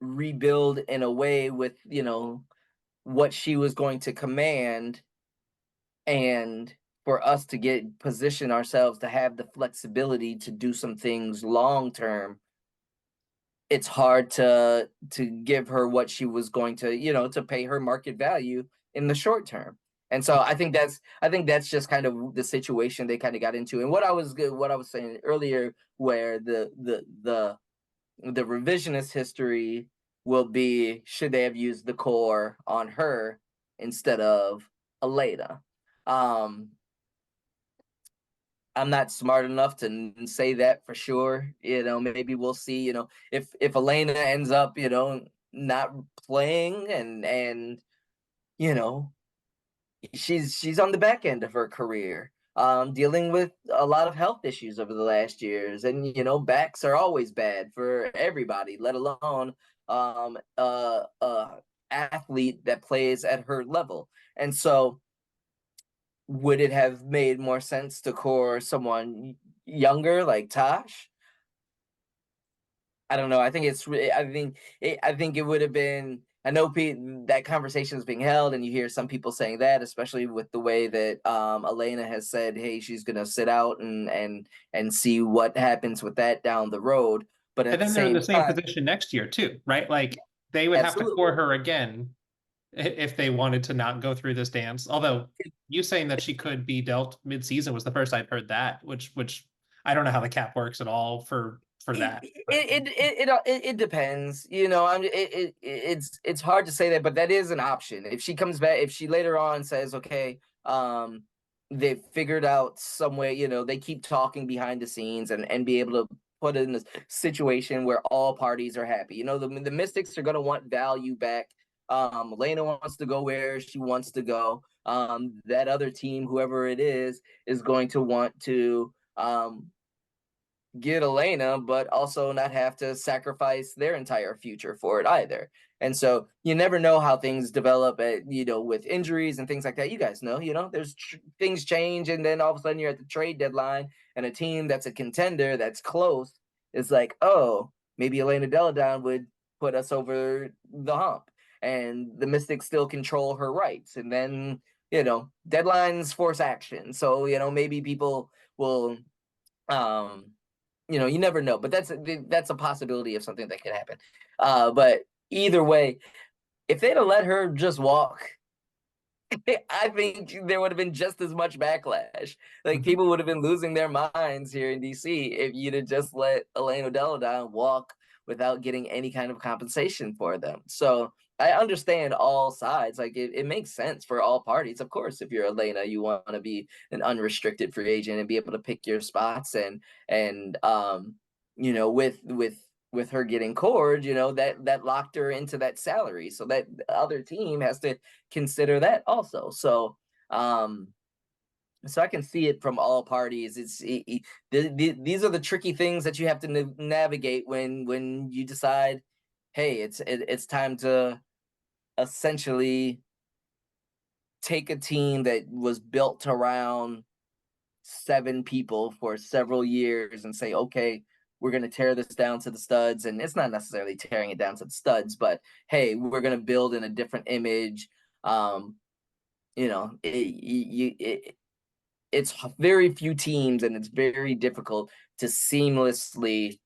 rebuild in a way with, you know, what she was going to command, and for us to position ourselves to have the flexibility to do some things long term. It's hard to give her what she was going to, you know, to pay her market value in the short term. And so I think that's just kind of the situation they kind of got into. And what I was saying earlier, where the revisionist history will be, should they have used the core on her instead of Elena? I'm not smart enough to say that for sure. You know, maybe we'll see. You know, if Elena ends up, you know, not playing, and you know, she's on the back end of her career, dealing with a lot of health issues over the last years. And, you know, backs are always bad for everybody, let alone athlete that plays at her level. And so would it have made more sense to core someone younger like Tosh? I don't know. I think I think it would have been. I know that conversation is being held, and you hear some people saying that, especially with the way that Elena has said, "Hey, she's going to sit out and see what happens with that down the road." But And at the then they're in same the same time, position next year too, right? Like they would have to absolutely. court her again if they wanted to not go through this dance. Although you saying that she could be dealt mid-season was the first I'd heard that, which I don't know how the cap works at all for It that. it depends, you know. It's hard to say that, but that is an option. If she comes back, if she later on says, okay, they figured out some way, you know, they keep talking behind the scenes and be able to put it in a situation where all parties are happy. You know, the Mystics are going to want value back. Elena wants to go where she wants to go. That other team, whoever it is going to want to get Elena, but also not have to sacrifice their entire future for it either. And so you never know how things develop you know, with injuries and things like that. You guys know, you know, there's things change, and then all of a sudden you're at the trade deadline, and a team that's a contender that's close is like, oh, maybe Elena Deladon would put us over the hump, and the Mystics still control her rights. And then, you know, deadlines force action. So, you know, maybe people will um you know, you never know, but that's a possibility of something that could happen. But either way, if they'd have let her just walk, I think there would have been just as much backlash. Like Mhm. people would have been losing their minds here in DC if you'd have just let Elena Deladon walk without getting any kind of compensation for them. So I understand all sides. Like it makes sense for all parties. Of course, if you're Elena, you want to be an unrestricted free agent and be able to pick your spots, and you know, with her getting cord, you know, that locked her into that salary. So that other team has to consider that also. Um, so I can see it from all parties. These are the tricky things that you have to navigate when you decide, hey, it's time to essentially take a team that was built around 7 people for several years and say, okay, we're going to tear this down to the studs. And it's not necessarily tearing it down to the studs, but hey, we're going to build in a different image. You know, it's very few teams, and it's very difficult to seamlessly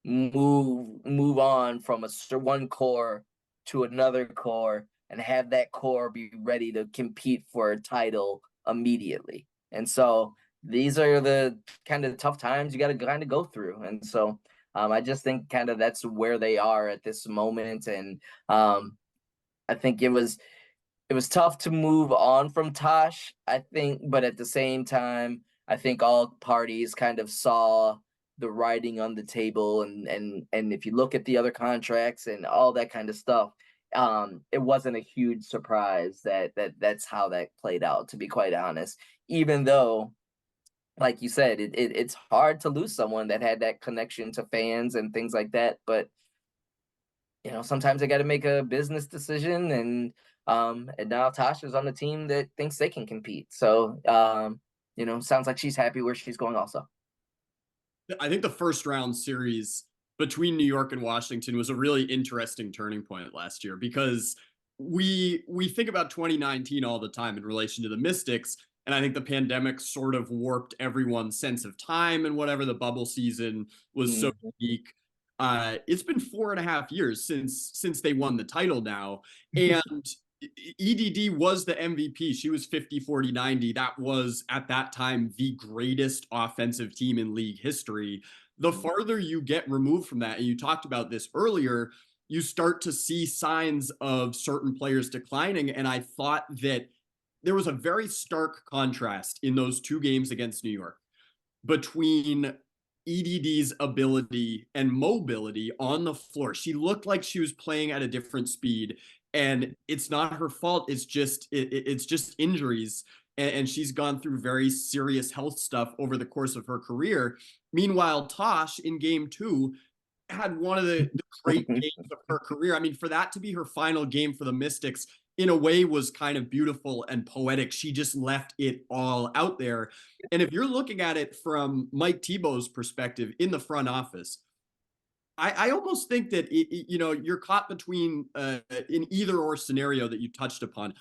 move on from one core to another core and have that core be ready to compete for a title immediately. And so these are the kind of tough times you got to kind of go through. And so I just think kind of that's where they are at this moment. And I think it was tough to move on from Tosh, I think, but at the same time, I think all parties kind of saw the writing on the table, and if you look at the other contracts and all that kind of stuff, it wasn't a huge surprise that's how that played out, to be quite honest. Even though, like you said, it's hard to lose someone that had that connection to fans and things like that, but you know, sometimes they got to make a business decision, and now Tasha's on the team that thinks they can compete. So you know, sounds like she's happy where she's going also. I think the first round series between New York and Washington was a really interesting turning point last year because we think about 2019 all the time in relation to the Mystics, and I think the pandemic sort of warped everyone's sense of time and whatever the bubble season was so Mhm. unique. It's been 4.5 years since they won the title now, and EDD was the MVP. She was 50, 40, 90. That was at that time the greatest offensive team in league history. The farther you get removed from that, and you talked about this earlier, you start to see signs of certain players declining. And I thought that there was a very stark contrast in those two games against New York between EDD's ability and mobility on the floor. She looked like she was playing at a different speed, and it's not her fault. It's just injuries, and she's gone through very serious health stuff over the course of her career. Meanwhile, Tosh in game two had one of the great games of her career. I mean, for that to be her final game for the Mystics, in a way, was kind of beautiful and poetic. She just left it all out there. And if you're looking at it from Mike Thibault's perspective in the front office, I almost think that you're caught between an either or scenario that you touched upon.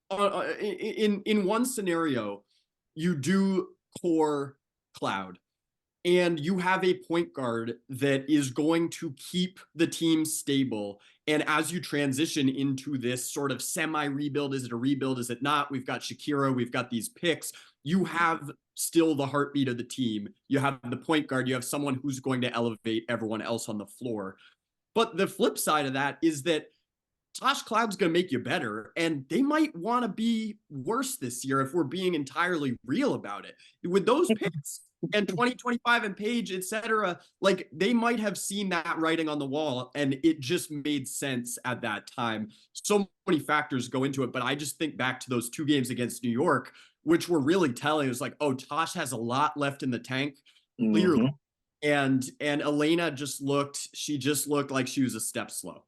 In one scenario, you do core Cloud, and you have a point guard that is going to keep the team stable. And as you transition into this sort of semi-rebuild, is it a rebuild? Is it not? We've got Shakira, we've got these picks. You have still the heartbeat of the team. You have the point guard. You have someone who's going to elevate everyone else on the floor. But the flip side of that is that Tosh Cloud's going to make you better, and they might want to be worse this year if we're being entirely real about it. With those picks and 2025 and Page, etc., like they might have seen that writing on the wall, and it just made sense at that time. So many factors go into it, but I just think back to those 2 games against New York, which were really telling. It was like, oh, Tosh has a lot left in the tank, clearly. Mm-hmm. And Elena just looked like she was a step slow.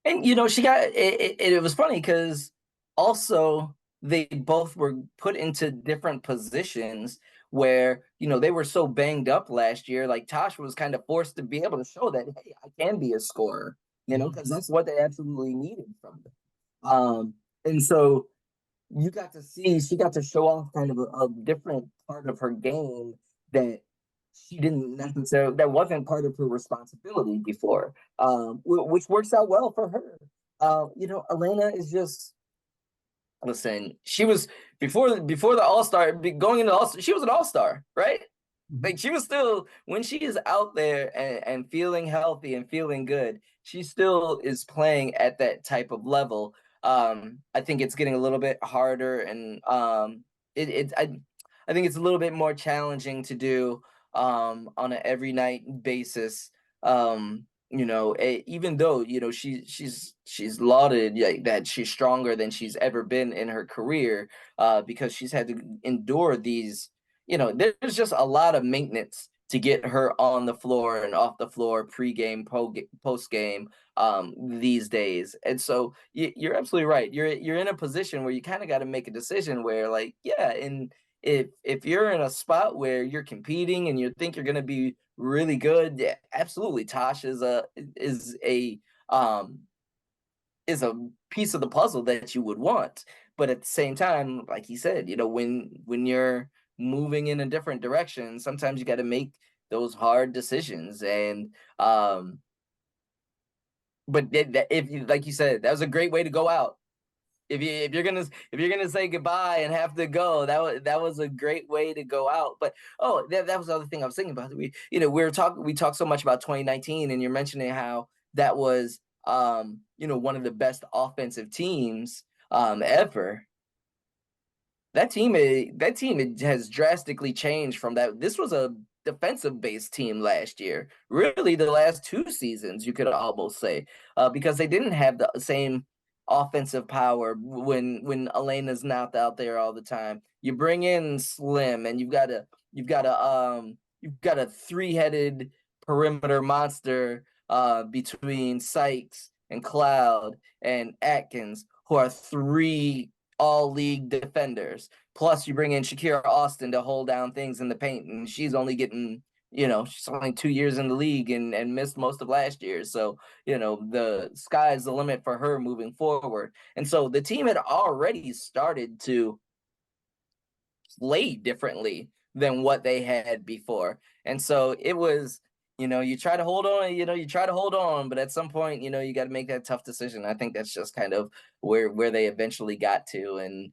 And she got it. It was funny because also they both were put into different positions where they were so banged up last year. Like Tosh was kind of forced to be able to show that, hey, I can be a scorer. Because that's what they absolutely needed from them. And so she got to show off kind of a different part of her game that she didn't necessarily, that wasn't part of her responsibility before, which works out well for her. Elena is just, listen, she was before the All-Star, going into All-Star, she was an All-Star, right? Like she was still, when she is out there and feeling healthy and feeling good, she still is playing at that type of level. I think it's getting a little bit harder, and I think it's a little bit more challenging to do on an every night basis. Even though she's lauded that she's stronger than she's ever been in her career, because she's had to endure these. There's just a lot of maintenance to get her on the floor and off the floor, pre-game, post-game, these days. And so you're absolutely right. You're in a position where you kind of got to make a decision where, like, yeah, and if you're in a spot where you're competing and you think you're going to be really good, yeah, absolutely, Tosh is a piece of the puzzle that you would want. But at the same time, like he said, when you're moving in a different direction, sometimes you got to make those hard decisions. And but if like you said, that was a great way to go out. If you're gonna say goodbye and have to go, that was a great way to go out. But that was the other thing I was thinking about. We talked so much about 2019, and you're mentioning how that was one of the best offensive teams ever. That team has drastically changed from that. This was a defensive based team last year. Really, the last 2 seasons, you could almost say, because they didn't have the same offensive power when Elena's not out there all the time. You bring in Slim, and you've got a 3-headed perimeter monster between Sykes and Cloud and Atkins, who are 3 all-league defenders. Plus, you bring in Shakira Austin to hold down things in the paint, and she's only getting, she's only 2 years in the league and missed most of last year. So, the sky's the limit for her moving forward. And so the team had already started to play differently than what they had before. And so it was, you try to hold on, but at some point, you got to make that tough decision. I think that's just kind of where they eventually got to. And,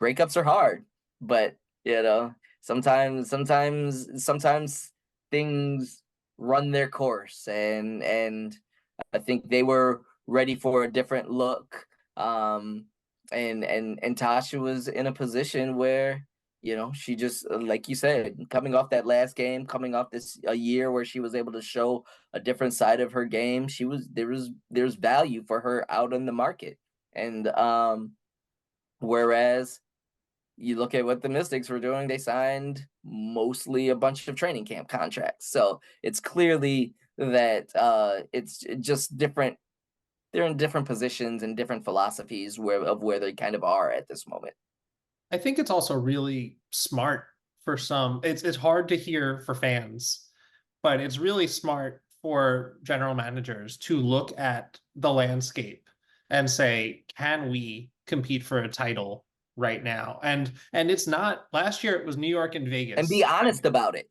breakups are hard, but, sometimes things run their course, and I think they were ready for a different look. And Tasha was in a position where, she just, like you said, coming off that last game, coming off a year where she was able to show a different side of her game, there's value for her out in the market. And whereas you look at what the Mystics were doing, they signed mostly a bunch of training camp contracts. So it's clearly that it's just different. They're in different positions and different philosophies where they kind of are at this moment. I think it's also really smart for some. It's hard to hear for fans but it's really smart for general managers to look at the landscape and say, can we compete for a title right now? And it's not, last year it was New York and And be Vegas. honest about it.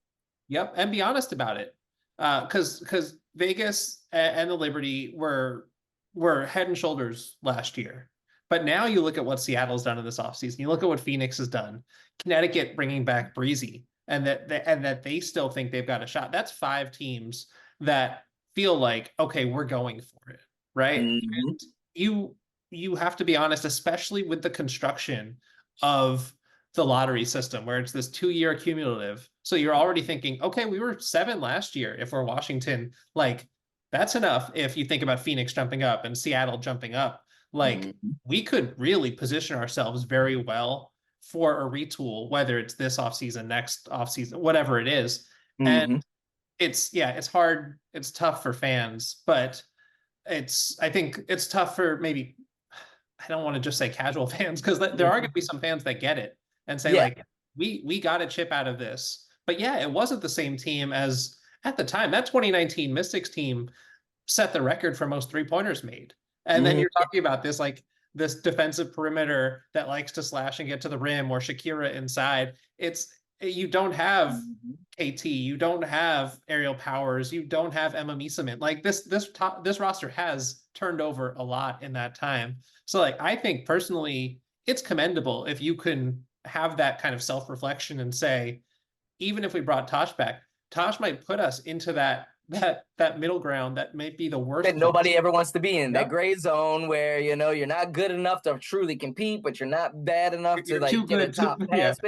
Yep, and be honest about it. Because Vegas and the Liberty were head and shoulders last year. But now you look at what Seattle's done in this offseason. You look at what Phoenix has done. Connecticut bringing back Breezy, and that they still think they've got a shot. That's 5 teams that feel like, okay, we're going for it, right? Mm-hmm. And you have to be honest, especially with the construction of the lottery system, where it's this 2-year cumulative. So you're already thinking, okay, we were 7 last year. If we're Washington, like that's enough. If you think about Phoenix jumping up and Seattle jumping up, like we could really position ourselves very well for a retool, whether it's this offseason, next offseason, whatever it is. And it's hard. It's tough for fans, but I think it's tough for maybe, I don't want to just say casual fans, because there are going to be some fans that get it and say, like, we got a chip out of this. But yeah, it wasn't the same team as at the time. That 2019 Mystics team set the record for most 3-pointers made. And then you're talking about this, like, this defensive perimeter that likes to slash and get to the rim, or Shakira inside. You don't have KT, you don't have Aerial Powers, you don't have Emma Mieseman. Like this roster has turned over a lot in that time. So like, I think personally, it's commendable if you can have that kind of self-reflection and say, even if we brought Tosh back, Tosh might put us into that middle ground that may be the worst that nobody ever wants to be in. That gray zone where you're not good enough to truly compete, but you're not bad enough to like get a top pass.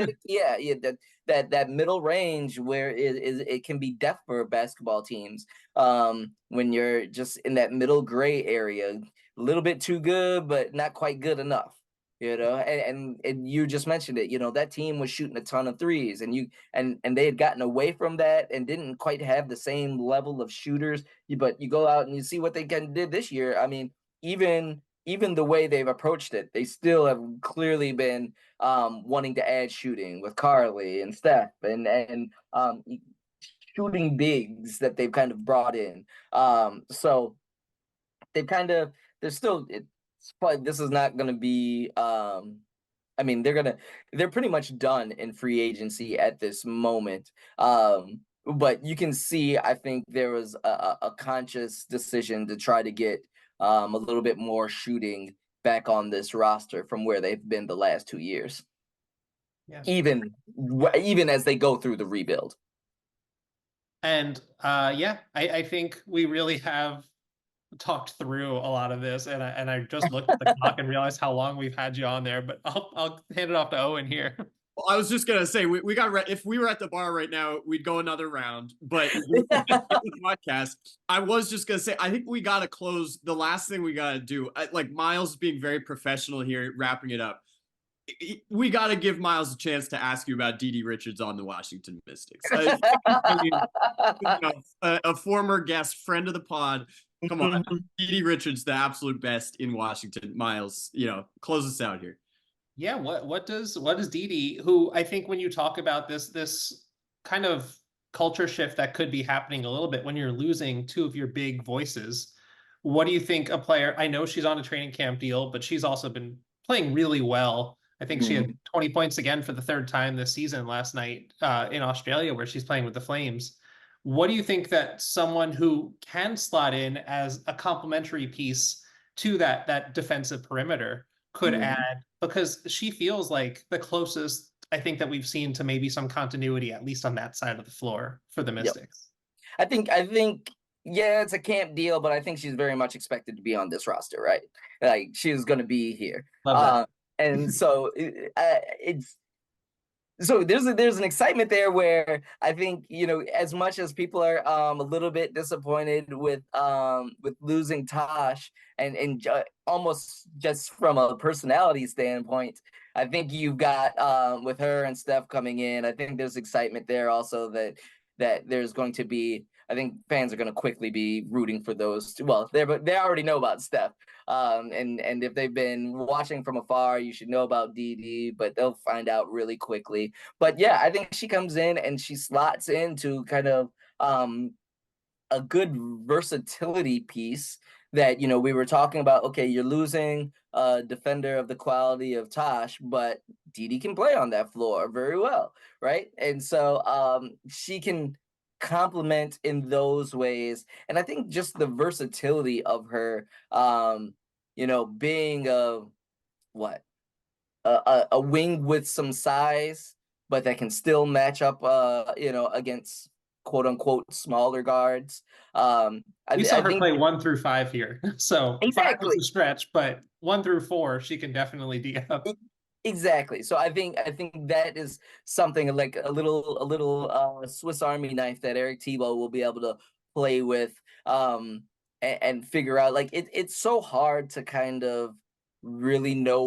That middle range where it can be death for basketball teams. When you're just in that middle gray area, a little bit too good, but not quite good enough. And you just mentioned it. That team was shooting a ton of threes, and they had gotten away from that and didn't quite have the same level of shooters. But you go out and you see what they did this year. I mean, even the way they've approached it, they still have clearly been wanting to add shooting with Carly and Steph and shooting bigs that they've kind of brought in. So they're still. This is not going to be. I mean, they're pretty much done in free agency at this moment. But you can see, I think there was a conscious decision to try to get a little bit more shooting back on this roster from where they've been the last 2 years. Yeah. Even as they go through the rebuild. And I think we really have talked through a lot of this, and I just looked at the clock and realized how long we've had you on there, but I'll hand it off to Owen here. Well, I was just gonna say we got if we were at the bar right now, we'd go another round. But the podcast, I was just gonna say, I think we gotta close. The last thing we gotta do, like Miles being very professional here, wrapping it up. We got to give Miles a chance to ask you about Didi Richards on the Washington Mystics. A former guest, friend of the pod. Come on, Didi Richards, the absolute best in Washington. Miles, close us out here. Yeah, what does Didi, who I think when you talk about this kind of culture shift that could be happening a little bit when you're losing 2 of your big voices, what do you think a player? I know she's on a training camp deal, but she's also been playing really well. I think she had 20 points again for the 3rd time this season last night in Australia, where she's playing with the Flames. What do you think that someone who can slot in as a complementary piece to that defensive perimeter could add? Because she feels like the closest, I think, that we've seen to maybe some continuity, at least on that side of the floor for the Mystics. Yep. I think, yeah, it's a camp deal, but I think she's very much expected to be on this roster, right? Like, she's going to be here. And so there's an excitement there where I think, as much as people are a little bit disappointed with losing Tosh and almost just from a personality standpoint, I think you've got with her and Steph coming in, I think there's excitement there also that there's going to be, I think fans are going to quickly be rooting for those two. Well, they already know about Steph. And if they've been watching from afar, you should know about Didi, but they'll find out really quickly. But yeah, I think she comes in and she slots into kind of a good versatility piece that, we were talking about. Okay, you're losing a defender of the quality of Tosh, but Didi can play on that floor very well, right? And so she can complement in those ways. And I think just the versatility of her, being what a wing with some size, but that can still match up, against quote unquote smaller guards. We saw I her think play 1 through 5 here. So 5 was exactly, a stretch, but 1 through 4, she can definitely D up. exactly. So I think that is something like a little Swiss Army knife that Eric Tebow will be able to play with, and figure out. Like it's so hard to kind of really know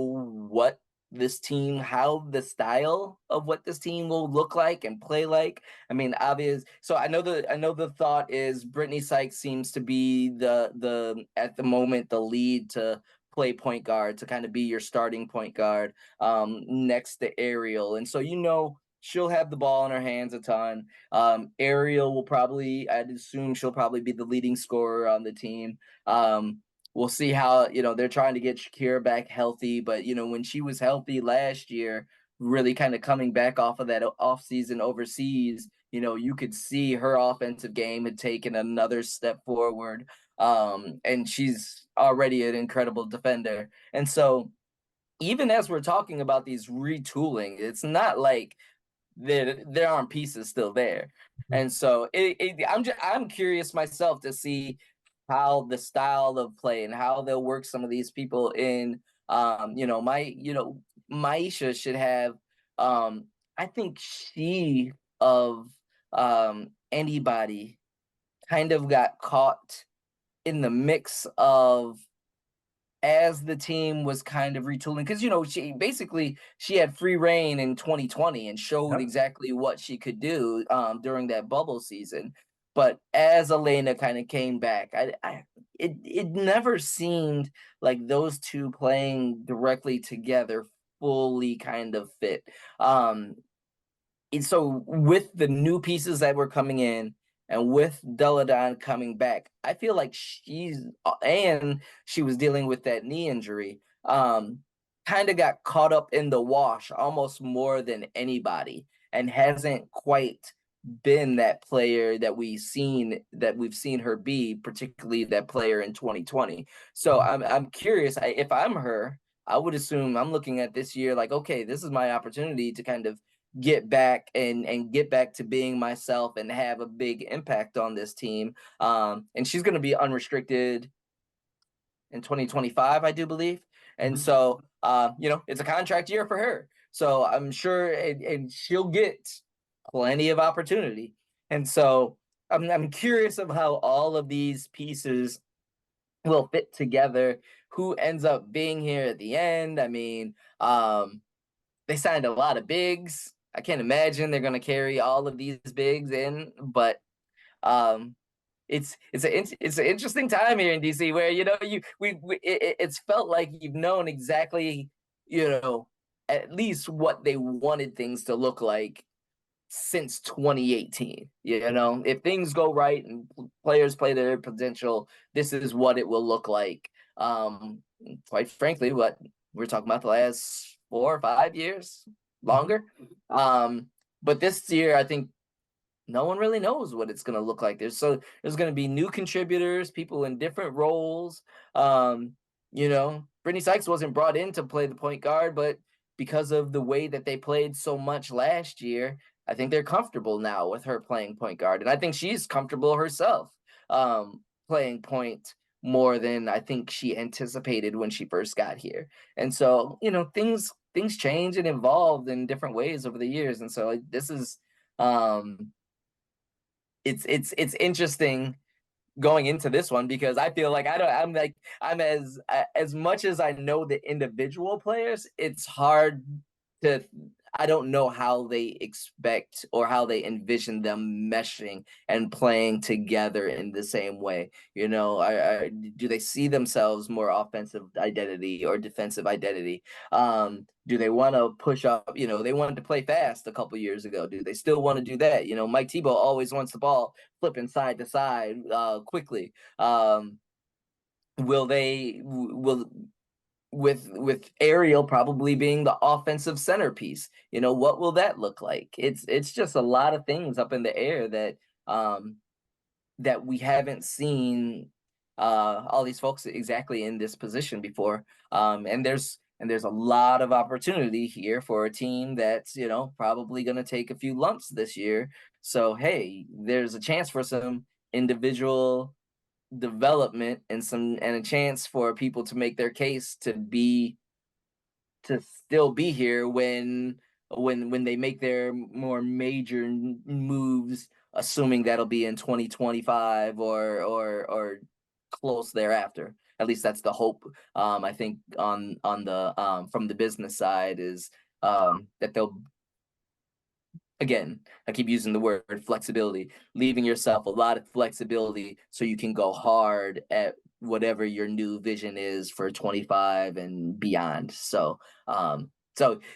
what this team, how the style of what this team will look like and play like. I mean, obvious. So I know the thought is Brittany Sykes seems to be the at the moment the lead to play point guard, to kind of be your starting point guard, next to Ariel. And so, she'll have the ball in her hands a ton. Ariel will probably, I'd assume she'll probably be the leading scorer on the team. We'll see how, they're trying to get Shakira back healthy. But, when she was healthy last year, really kind of coming back off of that offseason overseas, you could see her offensive game had taken another step forward. And she's already an incredible defender. And so, even as we're talking about these retooling, it's not like there aren't pieces still there. And so I'm curious myself to see how the style of play and how they'll work some of these people in. Maisha should have, I think she of anybody kind of got caught in the mix of, as the team was kind of retooling, because she had free reign in 2020 and showed Yep. exactly what she could do during that bubble season. But as Elena kind of came back, it never seemed like those two playing directly together fully kind of fit. And so with the new pieces that were coming in, and with Deladon coming back, I feel like and she was dealing with that knee injury, kind of got caught up in the wash almost more than anybody, and hasn't quite been that player that we've seen her be, particularly that player in 2020. So I'm curious. If I'm her, I would assume I'm looking at this year like, okay, this is my opportunity to kind of get back and get back to being myself and have a big impact on this team. And she's going to be unrestricted in 2025, I do believe. And so, it's a contract year for her. So I'm sure, and she'll get plenty of opportunity. And so I'm curious of how all of these pieces will fit together. Who ends up being here at the end? I mean, they signed a lot of bigs. I can't imagine they're going to carry all of these bigs in, but it's an interesting time here in DC where it's felt like you've known exactly at least what they wanted things to look like since 2018. If things go right and players play their potential, this is what it will look like. Quite frankly, what we're talking about the last 4 or 5 years, longer. But this year, I think no one really knows what it's going to look like. There's going to be new contributors, people in different roles. Brittany Sykes wasn't brought in to play the point guard, but because of the way that they played so much last year, I think they're comfortable now with her playing point guard. And I think she's comfortable herself, playing point more than I think she anticipated when she first got here. And so, things change and evolve in different ways over the years. And so this is, it's interesting going into this one, because I feel like I'm as much as I know the individual players, it's hard to, I don't know how they expect or how they envision them meshing and playing together in the same way. You know, do they see themselves more offensive identity or defensive identity? Do they want to push up? You know, they wanted to play fast a couple years ago. Do they still want to do that? You know, Mike Tebow always wants the ball flipping side to side quickly. Will with Ariel probably being the offensive centerpiece, you know, what will that look like? It's just a lot of things up in the air that we haven't seen all these folks exactly in this position before. And there's a lot of opportunity here for a team that's, you know, probably going to take a few lumps this year. So hey, there's a chance for some individual development and a chance for people to make their case to still be here when they make their more major moves, assuming that'll be in 2025 or close thereafter. At least that's the hope. I think on the from the business side is that they'll, again, I keep using the word flexibility, leaving yourself a lot of flexibility so you can go hard at whatever your new vision is for 25 and beyond. So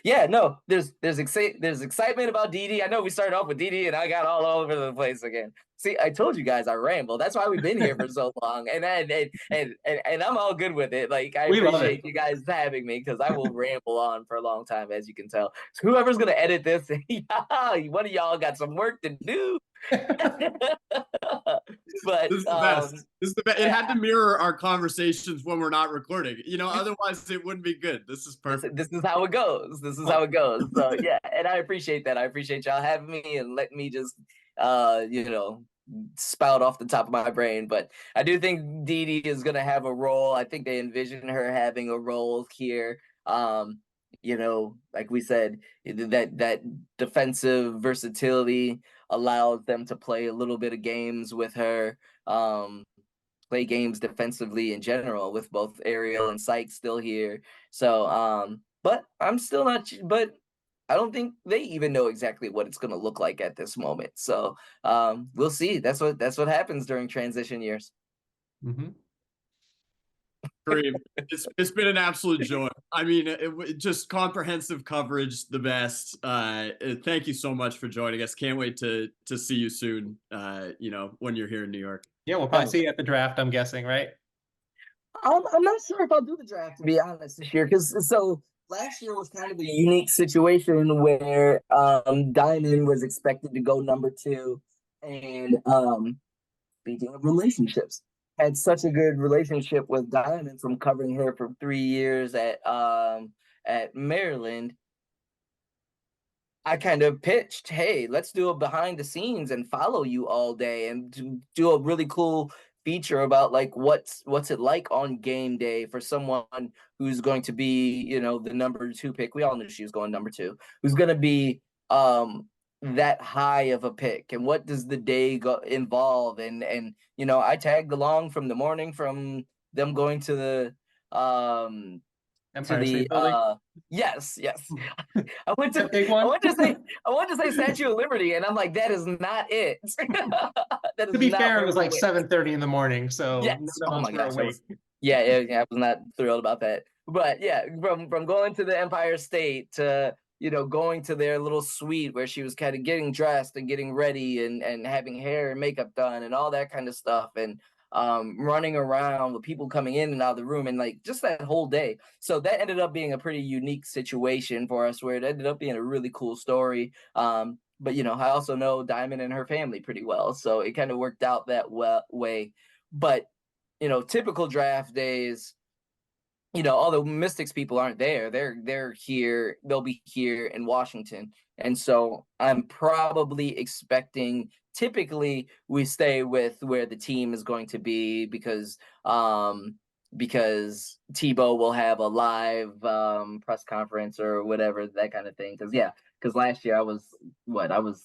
yeah, no, there's excitement about DD. I know we started off with DD and I got all over the place again. See, I told you guys I ramble. That's why we've been here for so long, and I'm all good with it. Like, I appreciate you guys having me because I will ramble on for a long time, as you can tell. So whoever's gonna edit this, one of y'all got some work to do. But this is the best. This is the best. It had to mirror our conversations when we're not recording. You know, otherwise it wouldn't be good. This is perfect. This is how it goes. This is how it goes. So yeah, and I appreciate that. I appreciate y'all having me and letting me just you know, spout off the top of my brain. But I do think Dee Dee is gonna have a role. I think they envision her having a role here. You know, like we said, that defensive versatility allows them to play a little bit of games with her, play games defensively in general with both Ariel and Sykes still here. So, but I'm still not, but I don't think they even know exactly what it's going to look like at this moment. So, we'll see. That's what happens during transition years. Mm-hmm. Kareem, it's been an absolute joy. I mean, just comprehensive coverage, the best. Thank you so much for joining us. Can't wait to see you soon. You know, when you're here in New York. Yeah, we'll probably see you at the draft, I'm guessing, right? I'm not sure if I'll do the draft, to be honest, this year, because so last year was kind of a unique situation where Diamond was expected to go number 2, and speaking of relationships, had such a good relationship with Diamond from covering her for 3 years at Maryland. I kind of pitched, hey, let's do a behind the scenes and follow you all day and do a really cool feature about like what's it like on game day for someone who's going to be, you know, the number 2 pick. We all knew she was going number 2, who's going to be that high of a pick, and what does the day involve, and you know, I tagged along from the morning from them going to the Empire State Building. Yes. I went to say Statue of Liberty, and I'm like, that is not it. That is to be not fair, it was like went. 7:30 in the morning, so yes. Oh my gosh, yeah, I was not thrilled about that. But yeah, from going to the Empire State to, you know, going to their little suite where she was kind of getting dressed and getting ready and having hair and makeup done and all that kind of stuff, and running around with people coming in and out of the room, and like just that whole day. So that ended up being a pretty unique situation for us, where it ended up being a really cool story. But you know, I also know Diamond and her family pretty well, so it kind of worked out that way. But you know, typical draft days, you know, all the Mystics people aren't there. They're here. They'll be here in Washington. And so I'm probably expecting, typically we stay with where the team is going to be because Tebow will have a live press conference or whatever, that kind of thing. Because last year I was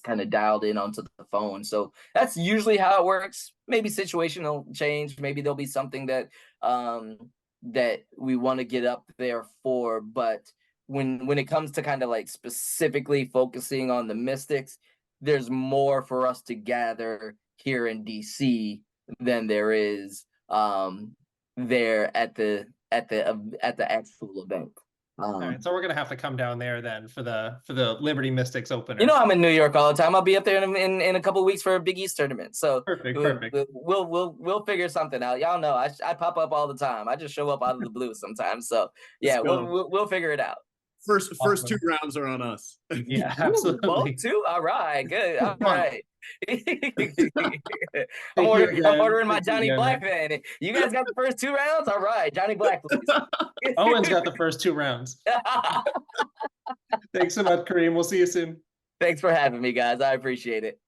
kind of dialed in onto the phone. So that's usually how it works. Maybe situational change. Maybe there'll be something that that we want to get up there for, but when it comes to kind of like specifically focusing on the Mystics, there's more for us to gather here in DC than there is there at the actual event. All right, so we're gonna have to come down there then for the Liberty Mystics opener. You know, I'm in New York all the time. I'll be up there in a couple of weeks for a Big East tournament. So perfect. We'll figure something out. Y'all know I pop up all the time. I just show up out of the blue sometimes. So yeah, we'll figure it out. First two rounds are on us. Yeah, absolutely. Well, two. All right, good. All right. I'm Again. ordering my Johnny Black then. You guys got the first 2 rounds? All right, Johnny Black, please. Owen's got the first 2 rounds. Thanks so much, Kareem. We'll see you soon. Thanks for having me, guys. I appreciate it.